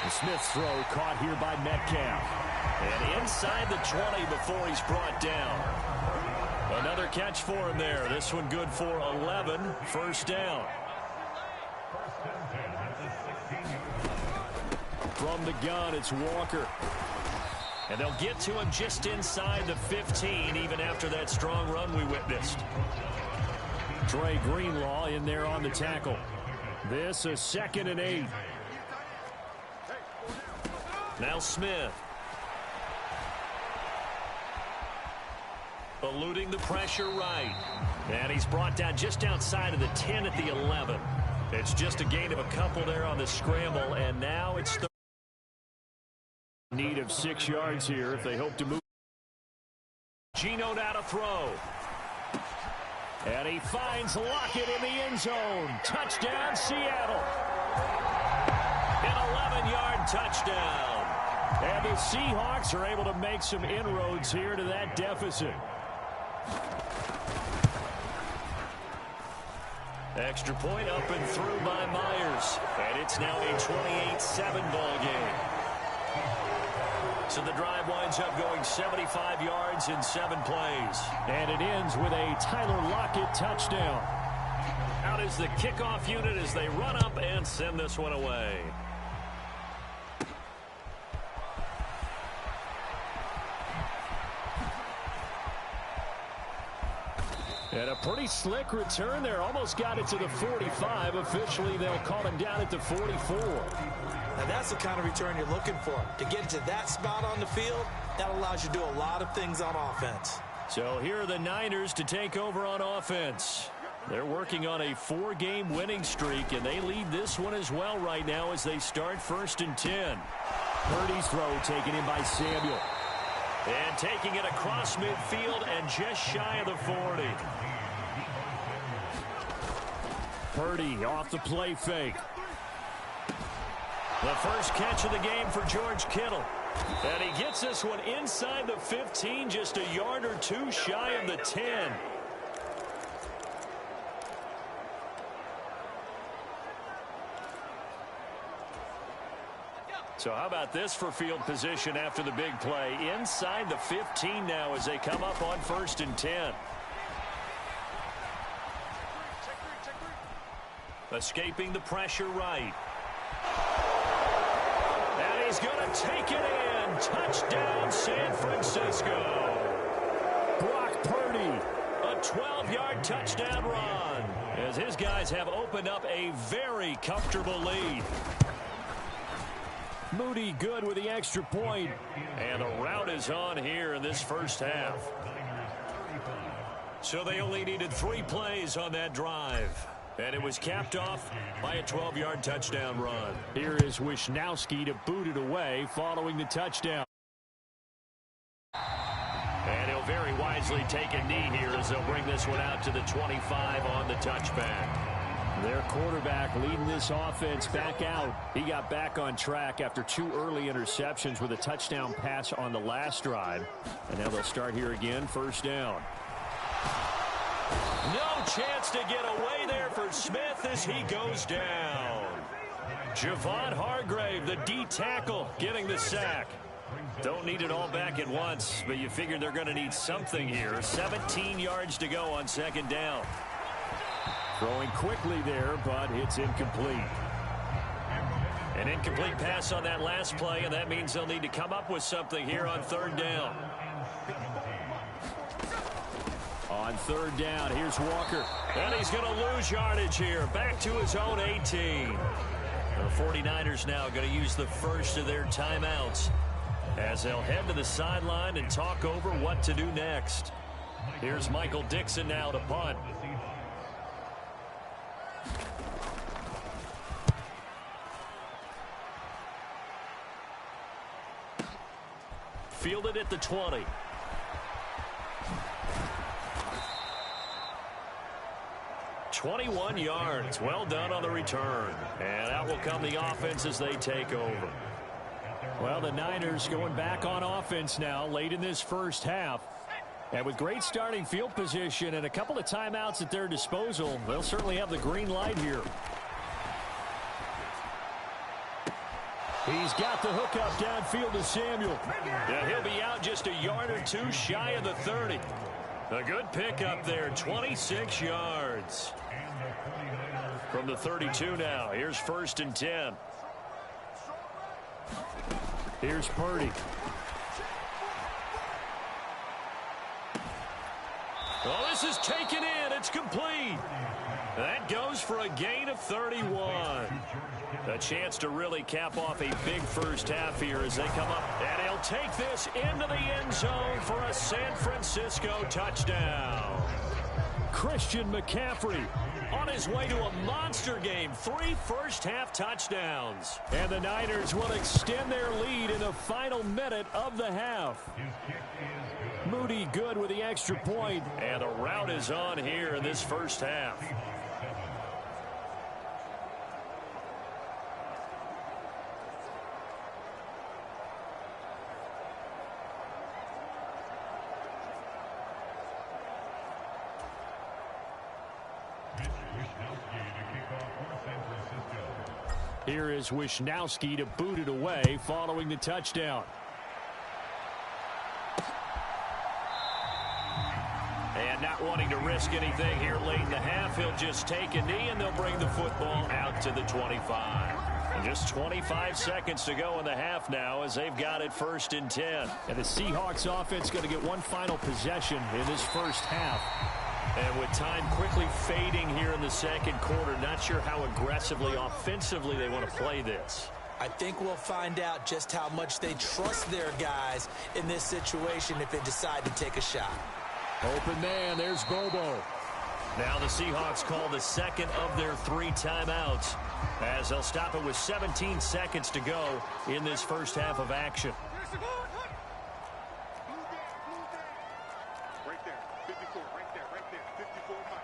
The Smith's throw caught here by Metcalf. And inside the 20 before he's brought down. Another catch for him there. This one good for 11. 1st down. From the gun, it's Walker. And they'll get to him just inside the 15, even after that strong run we witnessed. Trey Greenlaw in there on the tackle. This a 2nd and 8. Now Smith. Eluding the pressure right. And he's brought down just outside of the 10 at the 11. It's just a gain of a couple there on the scramble, and now it's the need of 6 yards here if they hope to move. Gino now to throw. And he finds Lockett in the end zone. Touchdown, Seattle. An 11-yard touchdown. And the Seahawks are able to make some inroads here to that deficit. Extra point up and through by Myers. And it's now a 28-7 ball game. So the drive winds up going 75 yards in 7 plays. And it ends with a Tyler Lockett touchdown. Out is the kickoff unit as they run up and send this one away. And a pretty slick return there. Almost got it to the 45. Officially, they'll call him down at the 44. Now that's the kind of return you're looking for. To get to that spot on the field, that allows you to do a lot of things on offense. So here are the Niners to take over on offense. They're working on a 4-game winning streak, and they lead this one as well right now as they start 1st and 10. Purdy's throw taken in by Samuel. And taking it across midfield and just shy of the 40. Purdy off the play fake. The first catch of the game for George Kittle. And he gets this one inside the 15, just a yard or two shy of the 10. So how about this for field position after the big play? Inside the 15 now as they come up on 1st and 10. Escaping the pressure right. And he's going to take it in. Touchdown, San Francisco. Brock Purdy. A 12-yard touchdown run as his guys have opened up a very comfortable lead. Moody good with the extra point. And the route is on here in this first half. So they only needed 3 plays on that drive. And it was capped off by a 12-yard touchdown run. Here is Wisnowski to boot it away following the touchdown. And he'll very wisely take a knee here as they'll bring this one out to the 25 on the touchback. Their quarterback leading this offense back out. He got back on track after 2 early interceptions with a touchdown pass on the last drive. And now they'll start here again, 1st down. No chance to get away there for Smith as he goes down. Javon Hargrave, the D tackle, getting the sack. Don't need it all back at once, but you figure they're going to need something here. 17 yards to go on 2nd down. Throwing quickly there, but it's incomplete. An incomplete pass on that last play, and that means they'll need to come up with something here on 3rd down. On 3rd down, here's Walker. And he's going to lose yardage here. Back to his own 18. The 49ers now going to use the first of their timeouts as they'll head to the sideline and talk over what to do next. Here's Michael Dixon now to punt. Fielded at the 20. "21 yards. Well done on the return. And out will come the offense as they take over. Well, the Niners going back on offense now late in this first half. And with great starting field position and a couple of timeouts at their disposal, they'll certainly have the green light here. He's got the hookup downfield to Samuel. Yeah, he'll be out just a yard or two shy of the 30. A good pickup there, 26 yards. From the 32 now, here's 1st and 10. Here's Purdy. Oh, this is taken in. It's complete. That goes for a gain of 31. A chance to really cap off a big first half here as they come up. And he'll take this into the end zone for a San Francisco touchdown. Christian McCaffrey on his way to a monster game. 3 first-half touchdowns. And the Niners will extend their lead in the final minute of the half. Moody good with the extra point. And the route is on here in this first half. Here is Wisnowski to boot it away following the touchdown. And not wanting to risk anything here late in the half, he'll just take a knee, and they'll bring the football out to the 25. And just 25 seconds to go in the half now as they've got it 1st and 10. And the Seahawks offense going to get one final possession in this first half. And with time quickly fading here in the second quarter, not sure how aggressively, offensively they want to play this. I think we'll find out just how much they trust their guys in this situation if they decide to take a shot. Open man, there's Bobo. Now the Seahawks call the second of their 3 timeouts as they'll stop it with 17 seconds to go in this first half of action. Right there, 54, right there, 54 Mike.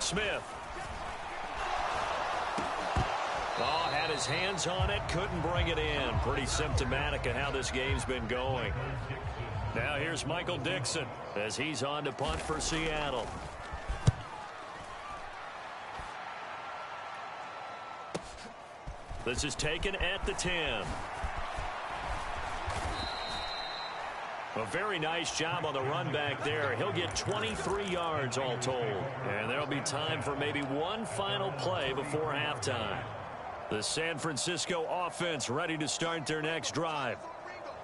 Smith. Oh, had his hands on it, couldn't bring it in. Pretty symptomatic of how this game's been going. Now here's Michael Dixon as he's on to punt for Seattle. This is taken at the 10. A very nice job on the run back there. He'll get 23 yards all told. And there'll be time for maybe one final play before halftime. The San Francisco offense ready to start their next drive.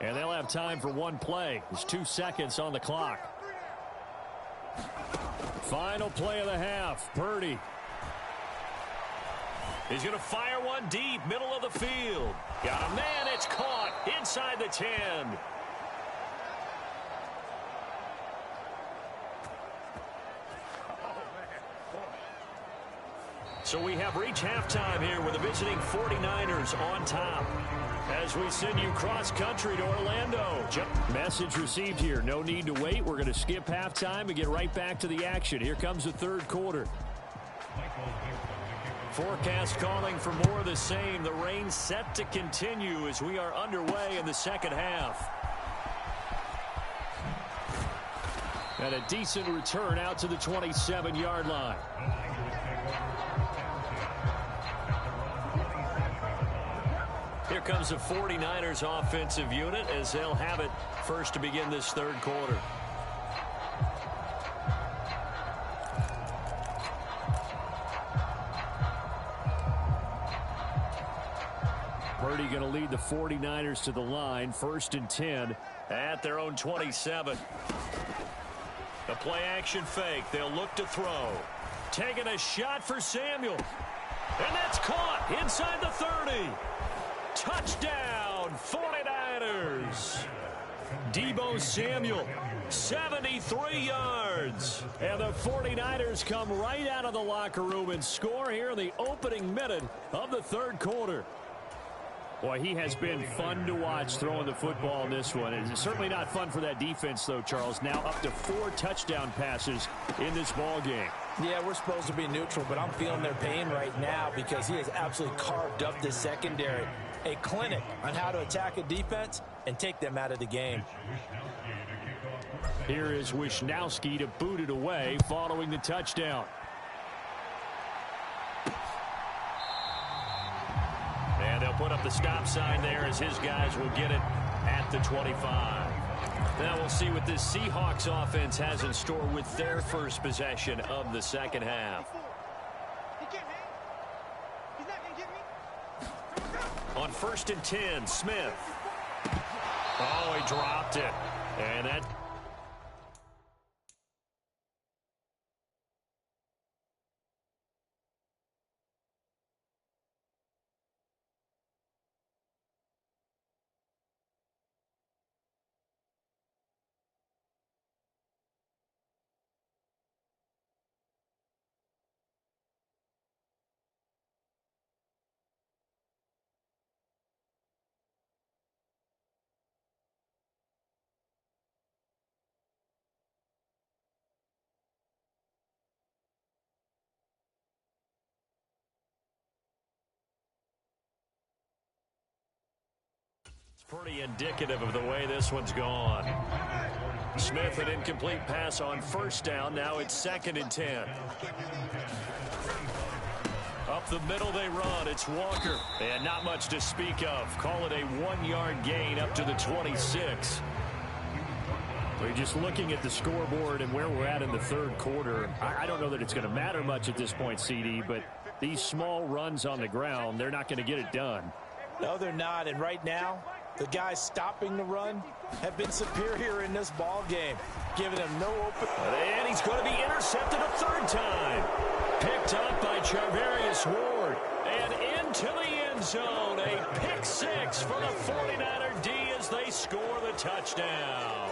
And they'll have time for one play. There's 2 seconds on the clock. Final play of the half. Purdy. He's going to fire one deep, middle of the field. Got a man, it's caught inside the 10. So we have reached halftime here with the visiting 49ers on top. As we send you cross-country to Orlando. Message received here. No need to wait. We're going to skip halftime and get right back to the action. Here comes the third quarter. Forecast calling for more of the same. The rain set to continue as we are underway in the second half. And a decent return out to the 27-yard line. Here comes the 49ers offensive unit as they'll have it first to begin this third quarter. Purdy going to lead the 49ers to the line, 1st and 10 at their own 27. The play action fake. They'll look to throw. Taking a shot for Samuel. And that's caught inside the 30. Touchdown, 49ers. Deebo Samuel, 73 yards. And the 49ers come right out of the locker room and score here in the opening minute of the third quarter. Boy, he has been fun to watch throwing the football in this one. It's certainly not fun for that defense, though, Charles. Now up to 4 touchdown passes in this ball game. Yeah, we're supposed to be neutral, but I'm feeling their pain right now because he has absolutely carved up this secondary. A clinic on how to attack a defense and take them out of the game. Here is Wisnowski to boot it away following the touchdown. And they'll put up the stop sign there as his guys will get it at the 25. Now we'll see what this Seahawks offense has in store with their first possession of the second half. On 1st and 10, Smith. Oh, he dropped it. And that... Pretty indicative of the way this one's gone. Smith, an incomplete pass on 1st down. Now it's 2nd and 10. Up the middle they run. It's Walker. And not much to speak of. Call it a 1-yard gain up to the 26. We're just looking at the scoreboard and where we're at in the third quarter. I don't know that it's going to matter much at this point, CD, but these small runs on the ground, they're not going to get it done. No, they're not. And right now, the guys stopping the run have been superior in this ball game, giving them no open. And he's going to be intercepted a third time. Picked up by Charvarius Ward. And into the end zone. A pick six for the 49er D as they score the touchdown.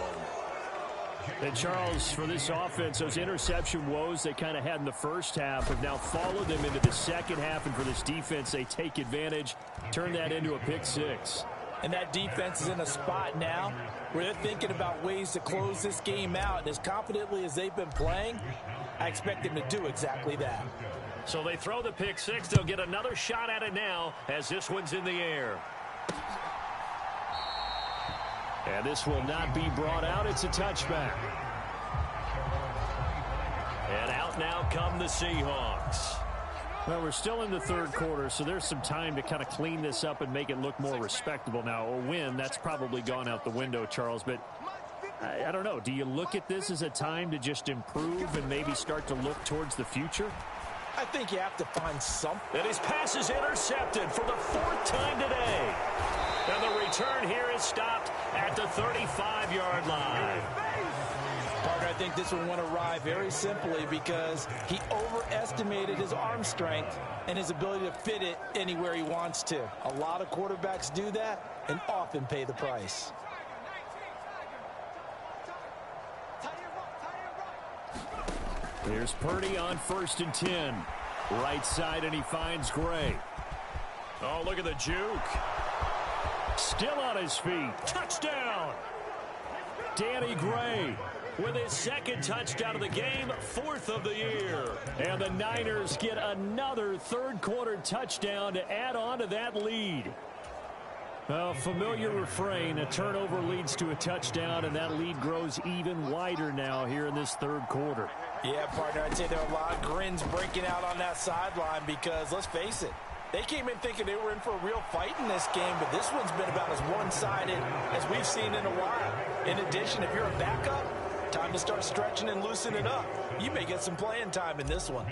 And Charles, for this offense, those interception woes they kind of had in the first half have now followed them into the second half. And for this defense, they take advantage, turn that into a pick six. And that defense is in a spot now where they're thinking about ways to close this game out. And as confidently as they've been playing, I expect them to do exactly that. So they throw the pick six. They'll get another shot at it now as this one's in the air. And this will not be brought out. It's a touchback. And out now come the Seahawks. Well, we're still in the third quarter, so there's some time to kind of clean this up and make it look more respectable. Now, a win, that's probably gone out the window, Charles, but I don't know. Do you look at this as a time to just improve and maybe start to look towards the future? I think you have to find something. And his pass is intercepted for the fourth time today. And the return here is stopped at the 35-yard line. Parker, I think this one went awry very simply because he overestimated his arm strength and his ability to fit it anywhere he wants to. A lot of quarterbacks do that and often pay the price. Here's Purdy on 1st and 10. Right side, and he finds Gray. Oh, look at the juke. Still on his feet. Touchdown! Danny Gray with his second touchdown of the game, 4th of the year. And the Niners get another third-quarter touchdown to add on to that lead. Well, familiar refrain, a turnover leads to a touchdown, and that lead grows even wider now here in this third quarter. Yeah, partner, I'd say there are a lot of grins breaking out on that sideline because, let's face it, they came in thinking they were in for a real fight in this game, but this one's been about as one-sided as we've seen in a while. In addition, if you're a backup, time to start stretching and loosening up. You may get some playing time in this one.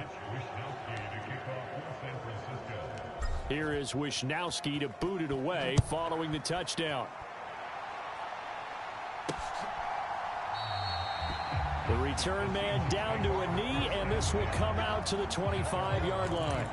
Here is Wisnowski to boot it away following the touchdown. The return man down to a knee, and this will come out to the 25-yard line.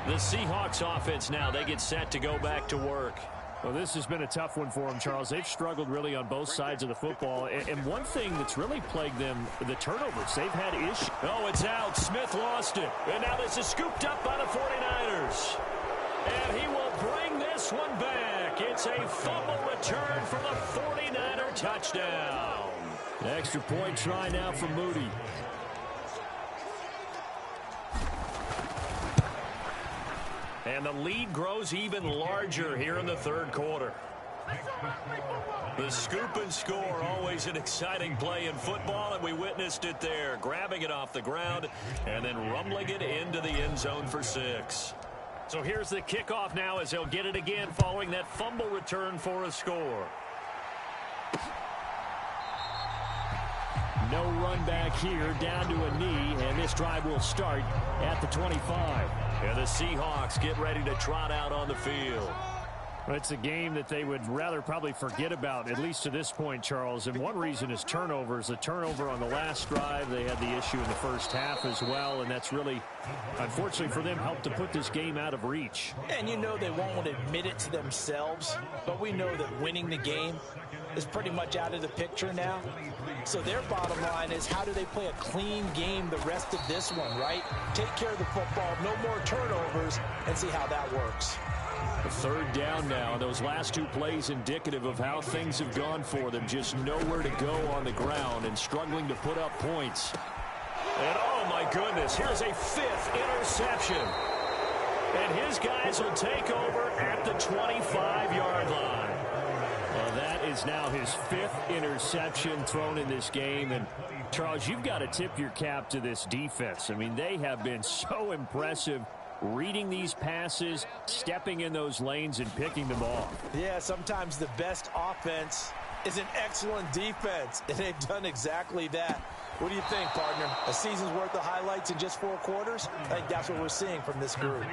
The Seahawks offense now, they get set to go back to work. Well, this has been a tough one for them, Charles. They've struggled really on both sides of the football. And one thing that's really plagued them, the turnovers. They've had issues. Oh, it's out. Smith lost it. And now this is scooped up by the 49ers. And he will bring this one back. It's a fumble return for the 49er touchdown. Extra point try now for Moody. And the lead grows even larger here in the third quarter. The scoop and score, always an exciting play in football, and we witnessed it there. Grabbing it off the ground and then rumbling it into the end zone for 6. So here's the kickoff now as they'll get it again following that fumble return for a score. No run back here, down to a knee, and this drive will start at the 25. And the Seahawks get ready to trot out on the field. Well, it's a game that they would rather probably forget about, at least to this point, Charles. And one reason is turnovers. The turnover on the last drive, they had the issue in the first half as well, and that's really, unfortunately for them, helped to put this game out of reach. And you know they won't admit it to themselves, but we know that winning the game is pretty much out of the picture now. So their bottom line is, how do they play a clean game the rest of this one, right? Take care of the football, no more turnovers, and see how that works. A third down now. Those last two plays indicative of how things have gone for them. Just nowhere to go on the ground and struggling to put up points. And oh my goodness, here's a 5th interception. And his guys will take over at the 25-yard line. Well, that is now his 5th interception thrown in this game. And Charles, you've got to tip your cap to this defense. I mean, they have been so impressive reading these passes, stepping in those lanes, and picking them off. Yeah, sometimes the best offense is an excellent defense, and they've done exactly that. What do you think, partner? A season's worth of highlights in just 4 quarters? I think that's what we're seeing from this group.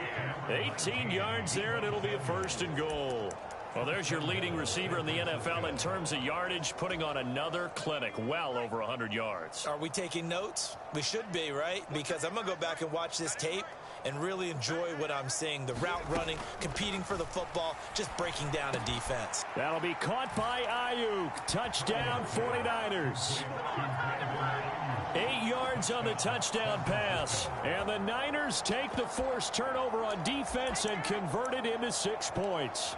18 yards there, and it'll be a 1st and goal. Well, there's your leading receiver in the NFL in terms of yardage, putting on another clinic, well over 100 yards. Are we taking notes? We should be, right? Because I'm going to go back and watch this tape and really enjoy what I'm seeing. The route running, competing for the football, just breaking down a defense. That'll be caught by Ayuk. Touchdown, 49ers. 8 yards on the touchdown pass. And the Niners take the forced turnover on defense and convert it into 6 points.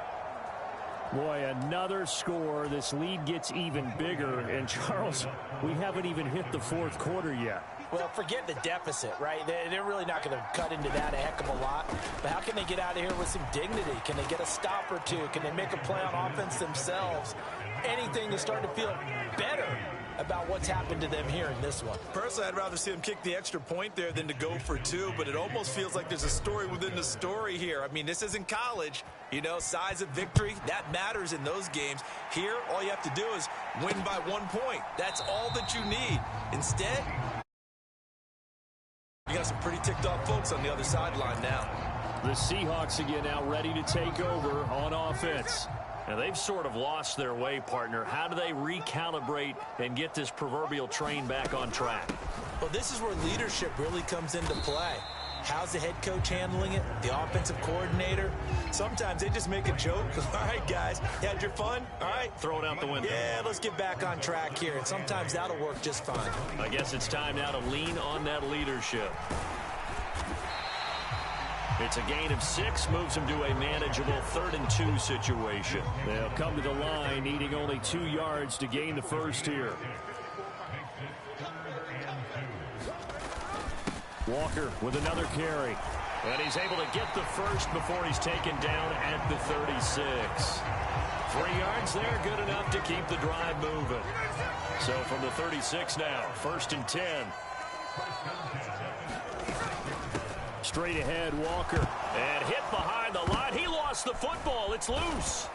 Boy, another score. This lead gets even bigger. And, Charles, we haven't even hit the 4th quarter yet. Well, forget the deficit, right? They're really not going to cut into that a heck of a lot. But how can they get out of here with some dignity? Can they get a stop or two? Can they make a play on offense themselves? Anything to start to feel better about what's happened to them here in this one. Personally, I'd rather see them kick the extra point there than to go for 2, but it almost feels like there's a story within the story here. I mean, this isn't college. You know, size of victory, that matters in those games. Here, all you have to do is win by 1 point. That's all that you need. Instead, you got some pretty ticked off folks on the other sideline now. The Seahawks again now ready to take over on offense. Now, they've sort of lost their way, partner. How do they recalibrate and get this proverbial train back on track? Well, this is where leadership really comes into play. How's the head coach handling it? The offensive coordinator? Sometimes they just make a joke. All right, guys, you had your fun? All right. Throw it out the window. Yeah, let's get back on track here. And sometimes that'll work just fine. I guess it's time now to lean on that leadership. It's a gain of 6, moves them to a manageable 3rd and 2 situation. They'll come to the line, needing only 2 yards to gain the first here. Walker with another carry. And he's able to get the first before he's taken down at the 36. 3 yards there, good enough to keep the drive moving. So from the 36 now, 1st and 10. Straight ahead, Walker. And hit behind the line. He lost the football. It's loose.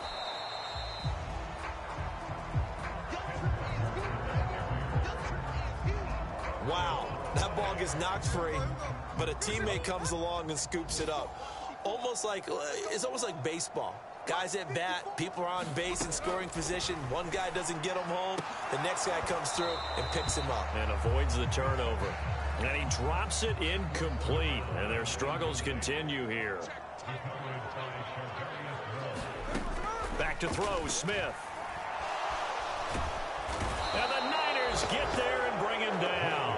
Wow, that ball gets knocked free, but a teammate comes along and scoops it up. It's almost like baseball. Guys at bat, people are on base in scoring position. One guy doesn't get him home. The next guy comes through and picks him up. And avoids the turnover. And he drops it incomplete. And their struggles continue here. Back to throw, Smith. And the Niners get there and bring him down.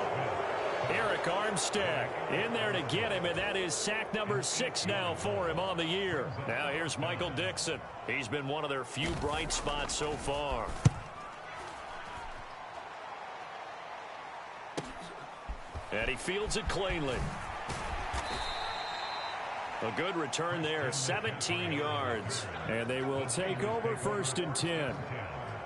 Eric Armstead in there to get him, and that is sack number 6 now for him on the year. Now here's Michael Dixon. He's been one of their few bright spots so far. And he fields it cleanly. A good return there, 17 yards. And they will take over 1st and 10.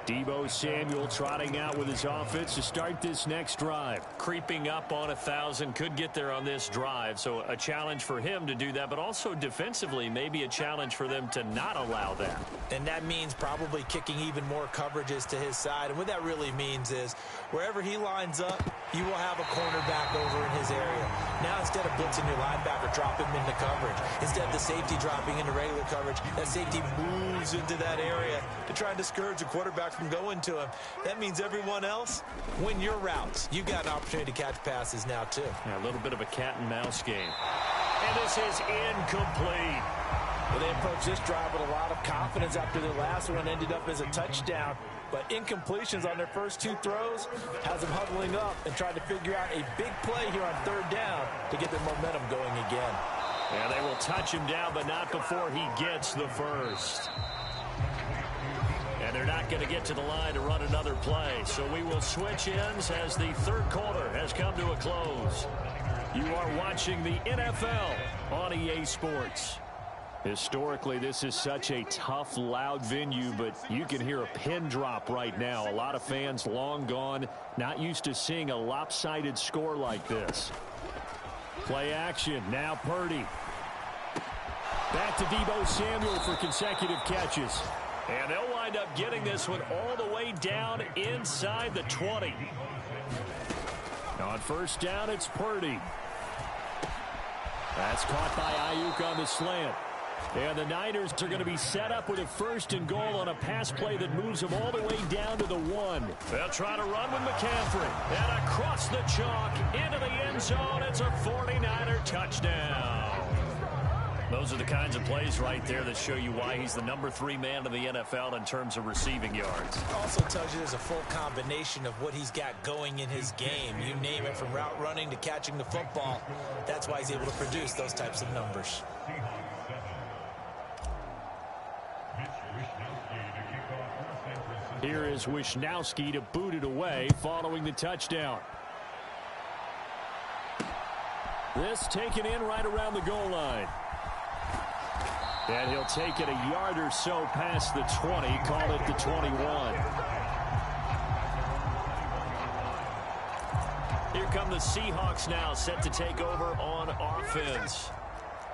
Deebo Samuel trotting out with his offense to start this next drive. Creeping up on 1,000, could get there on this drive. So a challenge for him to do that, but also defensively, maybe a challenge for them to not allow that. And that means probably kicking even more coverages to his side. And what that really means is wherever he lines up, you will have a cornerback over in his area. Now, instead of blitzing your linebacker, drop him into coverage. Instead of the safety dropping into regular coverage, that safety moves into that area to try and discourage the quarterback from going to him. That means everyone else, win your routes. You've got an opportunity to catch passes now, too. Yeah, a little bit of a cat and mouse game. And this is incomplete. Well, they approached this drive with a lot of confidence after their last one ended up as a touchdown. But incompletions on their first 2 throws has them huddling up and trying to figure out a big play here on 3rd down to get their momentum going again. And they will touch him down, but not before he gets the first. And they're not going to get to the line to run another play. So we will switch ends as the 3rd quarter has come to a close. You are watching the NFL on EA Sports. Historically, this is such a tough, loud venue, but you can hear a pin drop right now. A lot of fans long gone, not used to seeing a lopsided score like this. Play action, now Purdy. Back to Deebo Samuel for consecutive catches. And they'll wind up getting this one all the way down inside the 20. On first down, it's Purdy. That's caught by Ayuk on the slant. And the Niners are going to be set up with a 1st and goal on a pass play that moves them all the way down to the 1. They'll try to run with McCaffrey. And across the chalk into the end zone. It's a 49er touchdown. Those are the kinds of plays right there that show you why he's the number 3 man in the NFL in terms of receiving yards. Also tells you there's a full combination of what he's got going in his game. You name it, from route running to catching the football. That's why he's able to produce those types of numbers. Here is Wishnowski to boot it away following the touchdown. This taken in right around the goal line. And he'll take it a yard or so past the 20, call it the 21. Here come the Seahawks now, set to take over on offense.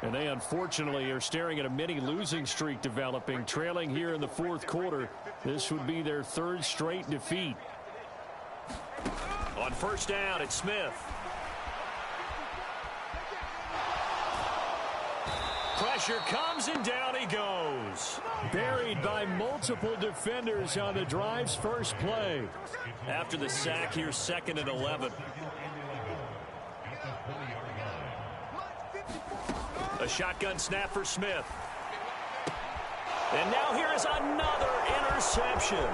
And they unfortunately are staring at a mini losing streak developing, trailing here in the 4th quarter. This would be their 3rd straight defeat. On first down, it's Smith. Pressure comes and down he goes. Buried by multiple defenders on the drive's first play. After the sack, here's 2nd and 11. A shotgun snap for Smith. And now here is another interception.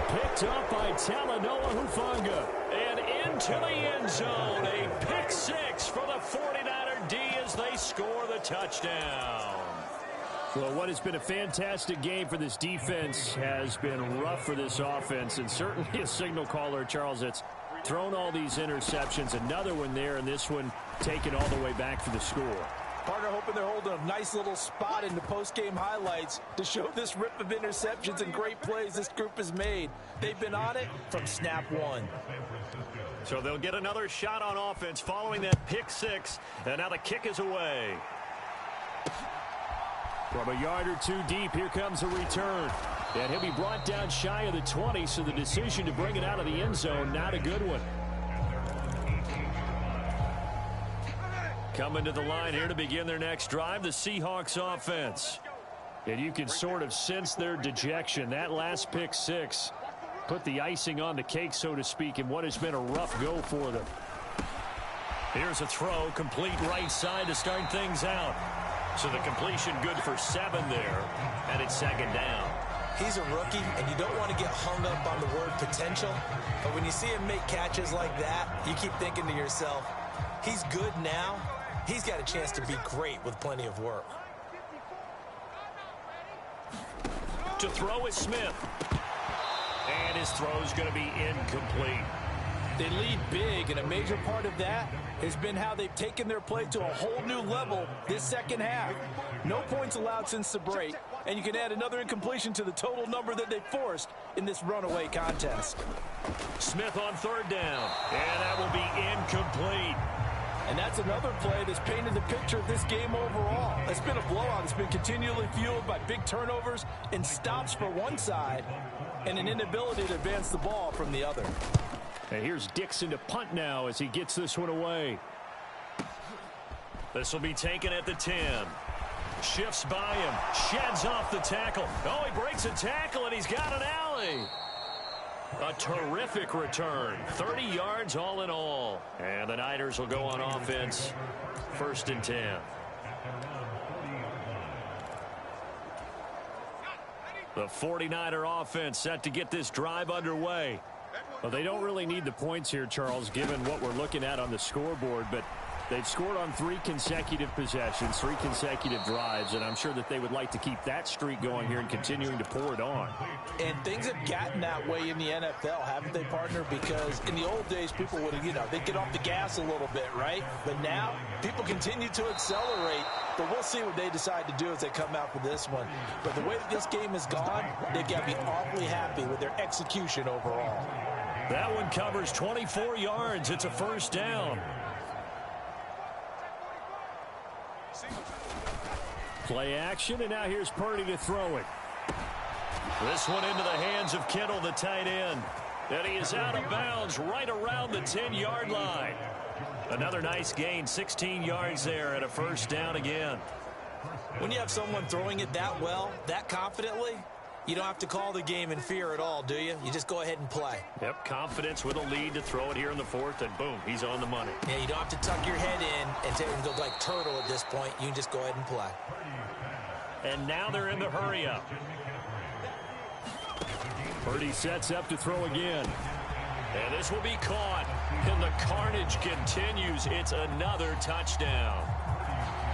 Picked up by Talanoa Hufanga. And into the end zone. A pick 6 for the 49er D as they score the touchdown. Well, what has been a fantastic game for this defense has been rough for this offense. And certainly a signal caller, Charles, that's thrown all these interceptions. Another one there, and this one taken all the way back for the score. Partner hoping they're holding a nice little spot in the post-game highlights to show this rip of interceptions and great plays this group has made. They've been on it from snap 1. So they'll get another shot on offense following that pick 6. And now the kick is away. From a yard or 2 deep, here comes a return. And he'll be brought down shy of the 20, so the decision to bring it out of the end zone, not a good one. Coming to the line here to begin their next drive, the Seahawks offense. And you can sort of sense their dejection. That last pick 6 put the icing on the cake, so to speak, in what has been a rough go for them. Here's a throw, complete right side to start things out. So the completion good for 7 there, and it's 2nd down. He's a rookie, and you don't want to get hung up on the word potential. But when you see him make catches like that, you keep thinking to yourself, he's good now. He's got a chance to be great with plenty of work. To throw is Smith. And his throw is going to be incomplete. They lead big, and a major part of that has been how they've taken their play to a whole new level this second half. No points allowed since the break, and you can add another incompletion to the total number that they forced in this runaway contest. Smith on 3rd down, and that will be incomplete. And that's another play that's painted the picture of this game overall. It's been a blowout. It's been continually fueled by big turnovers and stops for one side and an inability to advance the ball from the other. And here's Dixon to punt now as he gets this one away. This will be taken at the 10. Shifts by him. Sheds off the tackle. Oh, he breaks a tackle, and he's got an alley. A terrific return. 30 yards all in all. And the Niners will go on offense. 1st and 10. The 49er offense set to get this drive underway. Well, they don't really need the points here, Charles, given what we're looking at on the scoreboard, but they've scored on 3 consecutive possessions, 3 consecutive drives, and I'm sure that they would like to keep that streak going here and continuing to pour it on. And things have gotten that way in the NFL, haven't they, partner? Because in the old days, people would, they'd get off the gas a little bit, right? But now, people continue to accelerate, but we'll see what they decide to do as they come out for this one. But the way that this game has gone, they've got to be awfully happy with their execution overall. That one covers 24 yards. It's a 1st down. Play action, and now here's Purdy to throw it. This one into the hands of Kittle, the tight end. And he is out of bounds right around the 10-yard line. Another nice gain, 16 yards there, and a first down again. When you have someone throwing it that well, that confidently, you don't have to call the game in fear at all, do you? You just go ahead and play. Yep, confidence with a lead to throw it here in the fourth, and boom, he's on the money. Yeah, you don't have to tuck your head in and go like turtle at this point. You can just go ahead and play. And now they're in the hurry-up. Purdy sets up to throw again. And this will be caught. And the carnage continues. It's another touchdown.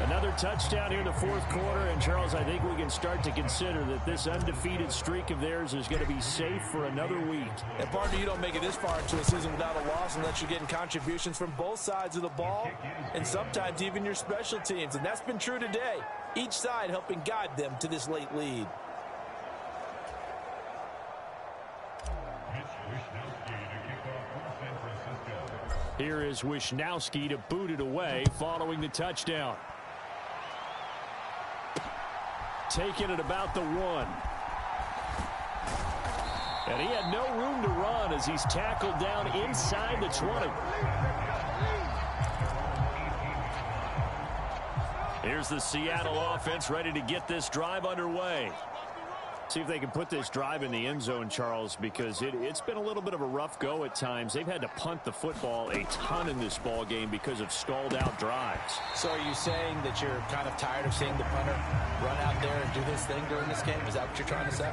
Another touchdown here in the fourth quarter. And, Charles, I think we can start to consider that this undefeated streak of theirs is going to be safe for another week. And, partner, you don't make it this far into a season without a loss unless you're getting contributions from both sides of the ball and sometimes even your special teams. And that's been true today. Each side helping guide them to this late lead. Here is Wisnowski to boot it away following the touchdown. Taking it about the 1. And he had no room to run as he's tackled down inside the 20. Here's the Seattle offense ready to get this drive underway. See if they can put this drive in the end zone, Charles, because it's been a little bit of a rough go at times. They've had to punt the football a ton in this ball game because of stalled out drives. So are you saying that you're kind of tired of seeing the punter run out there and do his thing during this game? Is that what you're trying to say?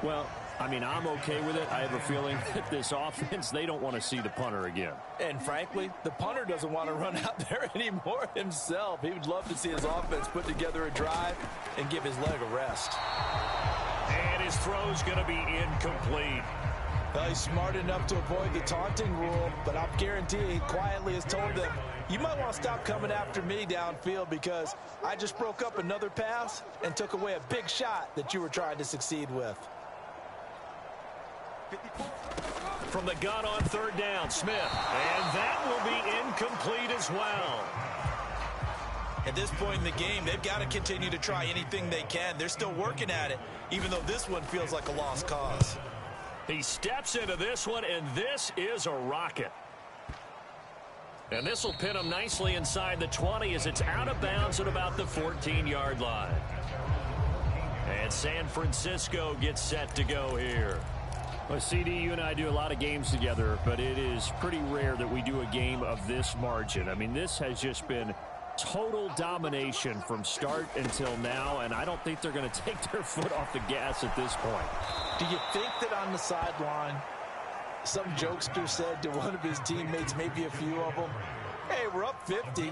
Well, I mean, I'm okay with it. I have a feeling that this offense, they don't want to see the punter again. And frankly, the punter doesn't want to run out there anymore himself. He would love to see his offense put together a drive and give his leg a rest. And his throw's going to be incomplete. Well, he's smart enough to avoid the taunting rule, but I'm guaranteeing he quietly has told them, you might want to stop coming after me downfield because I just broke up another pass and took away a big shot that you were trying to succeed with. From the gun on third down, Smith. And that will be incomplete as well. At this point in the game, they've got to continue to try anything they can. They're still working at it, even though this one feels like a lost cause. He steps into this one, and this is a rocket. And this will pin him nicely inside the 20 as it's out of bounds at about the 14-yard line. And San Francisco gets set to go here. Well, CD, you and I do a lot of games together, but it is pretty rare that we do a game of this margin. I mean, this has just been total domination from start until now, and I don't think they're going to take their foot off the gas at this point. Do you think that on the sideline, some jokester said to one of his teammates, maybe a few of them, hey, we're up 50.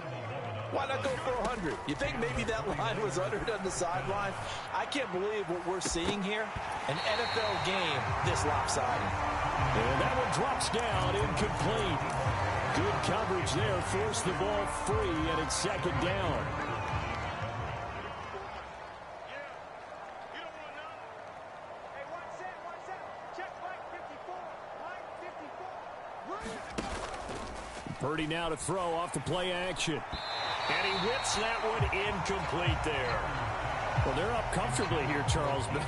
Why not go for 100? You think maybe that line was uttered on the sideline? I can't believe what we're seeing here. An NFL game this lopsided. And that one drops down, incomplete. Good coverage there, forced the ball free, and it's second down. Purdy now to throw off the play action. And he whips that one incomplete there. Well, they're up comfortably here, Charles, but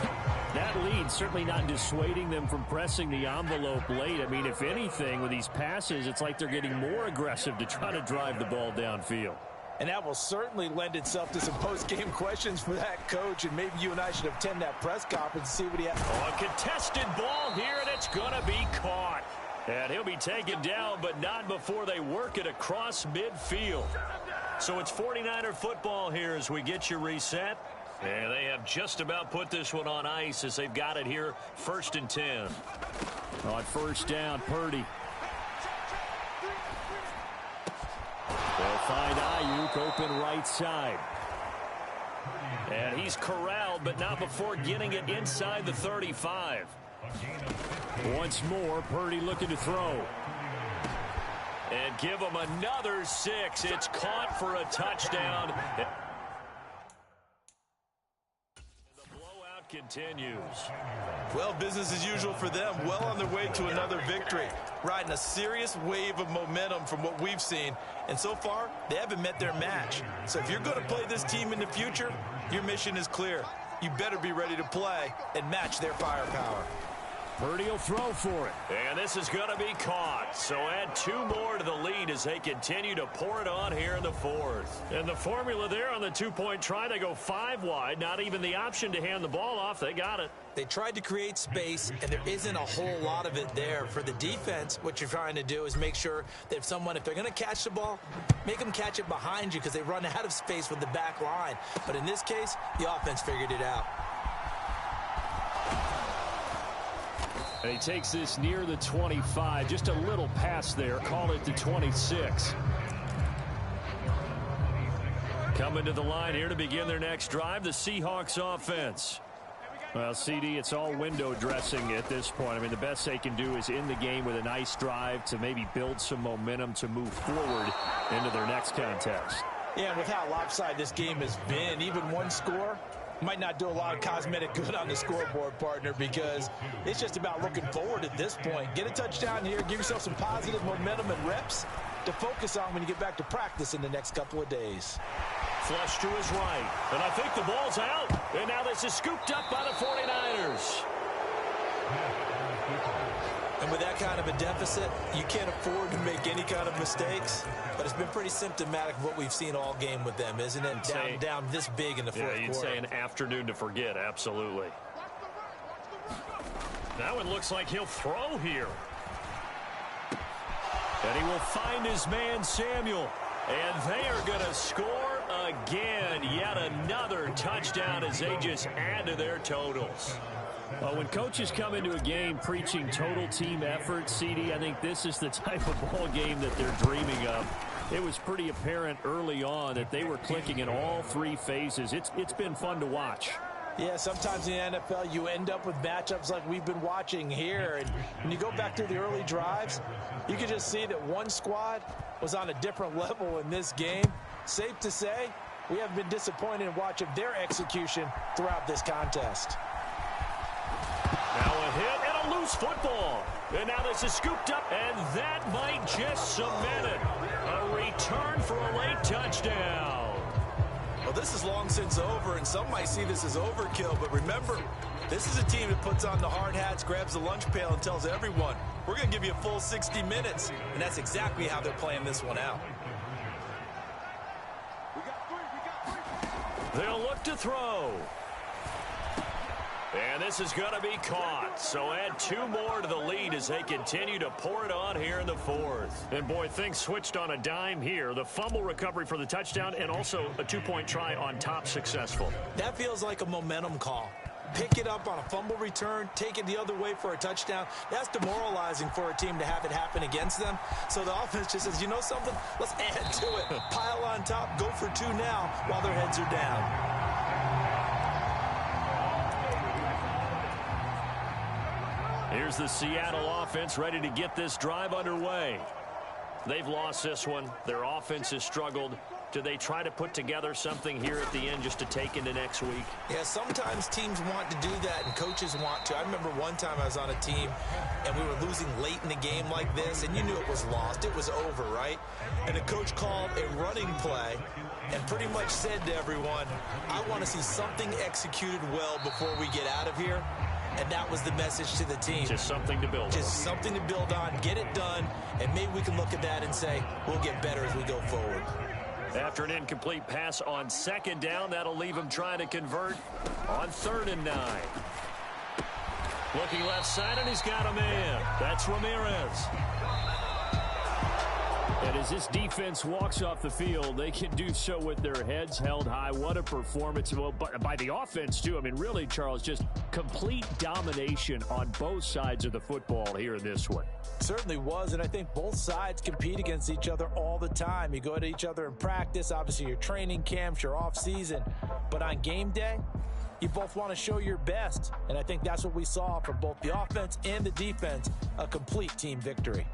that lead certainly not dissuading them from pressing the envelope late. I mean, if anything, with these passes, it's like they're getting more aggressive to try to drive the ball downfield. And that will certainly lend itself to some post-game questions for that coach, and maybe you and I should attend that press conference and see what he has. Oh, a contested ball here, and it's going to be caught. And he'll be taken down, but not before they work it across midfield. So it's 49er football here as we get you reset. And they have just about put this one on ice as they've got it here, 1st and 10. On first down, Purdy. They'll find Ayuk open right side. And he's corralled, but not before getting it inside the 35. Once more, Purdy looking to throw. And give him another 6. It's caught for a touchdown. The blowout continues. Well, business as usual for them. Well on their way to another victory. Riding a serious wave of momentum from what we've seen. And so far, they haven't met their match. So if you're going to play this team in the future, your mission is clear. you better be ready to play and match their firepower. Purdy will throw for it. And this is going to be caught. So add 2 more to the lead as they continue to pour it on here in the 4th. And the formula there on the 2-point try, they go 5 wide. Not even the option to hand the ball off. They got it. They tried to create space, and there isn't a whole lot of it there. For the defense, what you're trying to do is make sure that if they're going to catch the ball, make them catch it behind you because they run out of space with the back line. But in this case, the offense figured it out. And he takes this near the 25. Just a little pass there. Call it the 26. Coming to the line here to begin their next drive, the Seahawks offense. Well, CD, it's all window dressing at this point. I mean, the best they can do is in the game with a nice drive to maybe build some momentum to move forward into their next contest. Yeah, and with how lopsided this game has been, even one score might not do a lot of cosmetic good on the scoreboard, partner, because it's just about looking forward at this point. Get a touchdown here, give yourself some positive momentum and reps to focus on when you get back to practice in the next couple of days. Flush to his right. And I think the ball's out. And now this is scooped up by the 49ers. And with that kind of a deficit, you can't afford to make any kind of mistakes. But it's been pretty symptomatic of what we've seen all game with them, isn't it? Down this big in the fourth quarter. You'd say an afternoon to forget, absolutely. That one looks like he'll throw here. And he will find his man, Samuel. And they are going to score again. Yet another touchdown as they just add to their totals. Well, when coaches come into a game preaching total team effort, CD, I think this is the type of ball game that they're dreaming of. It was pretty apparent early on that they were clicking in all 3 phases. It's been fun to watch. Yeah, sometimes in the NFL you end up with matchups like we've been watching here. And when you go back through the early drives, you can just see that one squad was on a different level in this game. Safe to say, we haven't been disappointed in watching their execution throughout this contest. Now a hit and a loose football. And now this is scooped up, and that might just cement it. A return for a late touchdown. Well, this is long since over, and some might see this as overkill. But remember, this is a team that puts on the hard hats, grabs the lunch pail, and tells everyone, we're going to give you a full 60 minutes. And that's exactly how they're playing this one out. They'll look to throw. And this is going to be caught. So add 2 more to the lead as they continue to pour it on here in the 4th. And, boy, things switched on a dime here. The fumble recovery for the touchdown and also a 2-point try on top successful. That feels like a momentum call. Pick it up on a fumble return, take it the other way for a touchdown. That's demoralizing for a team to have it happen against them. So the offense just says, you know something? Let's add to it. Pile on top, go for 2 now while their heads are down. Here's the Seattle offense ready to get this drive underway. They've lost this one. Their offense has struggled. Do they try to put together something here at the end just to take into next week? Yeah, sometimes teams want to do that and coaches want to. I remember one time I was on a team and we were losing late in the game like this, and you knew it was lost. It was over, right? And the coach called a running play and pretty much said to everyone, I want to see something executed well before we get out of here. And that was the message to the team. Just something to build on. Just something to build on, get it done, and maybe we can look at that and say, we'll get better as we go forward. After an incomplete pass on 2nd down, that'll leave him trying to convert on 3rd and 9. Looking left side, and he's got a man. That's Ramirez. And as this defense walks off the field, they can do so with their heads held high. What a performance by the offense, too. I mean, really, Charles, just complete domination on both sides of the football here in this one. Certainly was, and I think both sides compete against each other all the time. You go to each other in practice, obviously your training camps, your off-season. But on game day, you both want to show your best. And I think that's what we saw from both the offense and the defense, a complete team victory.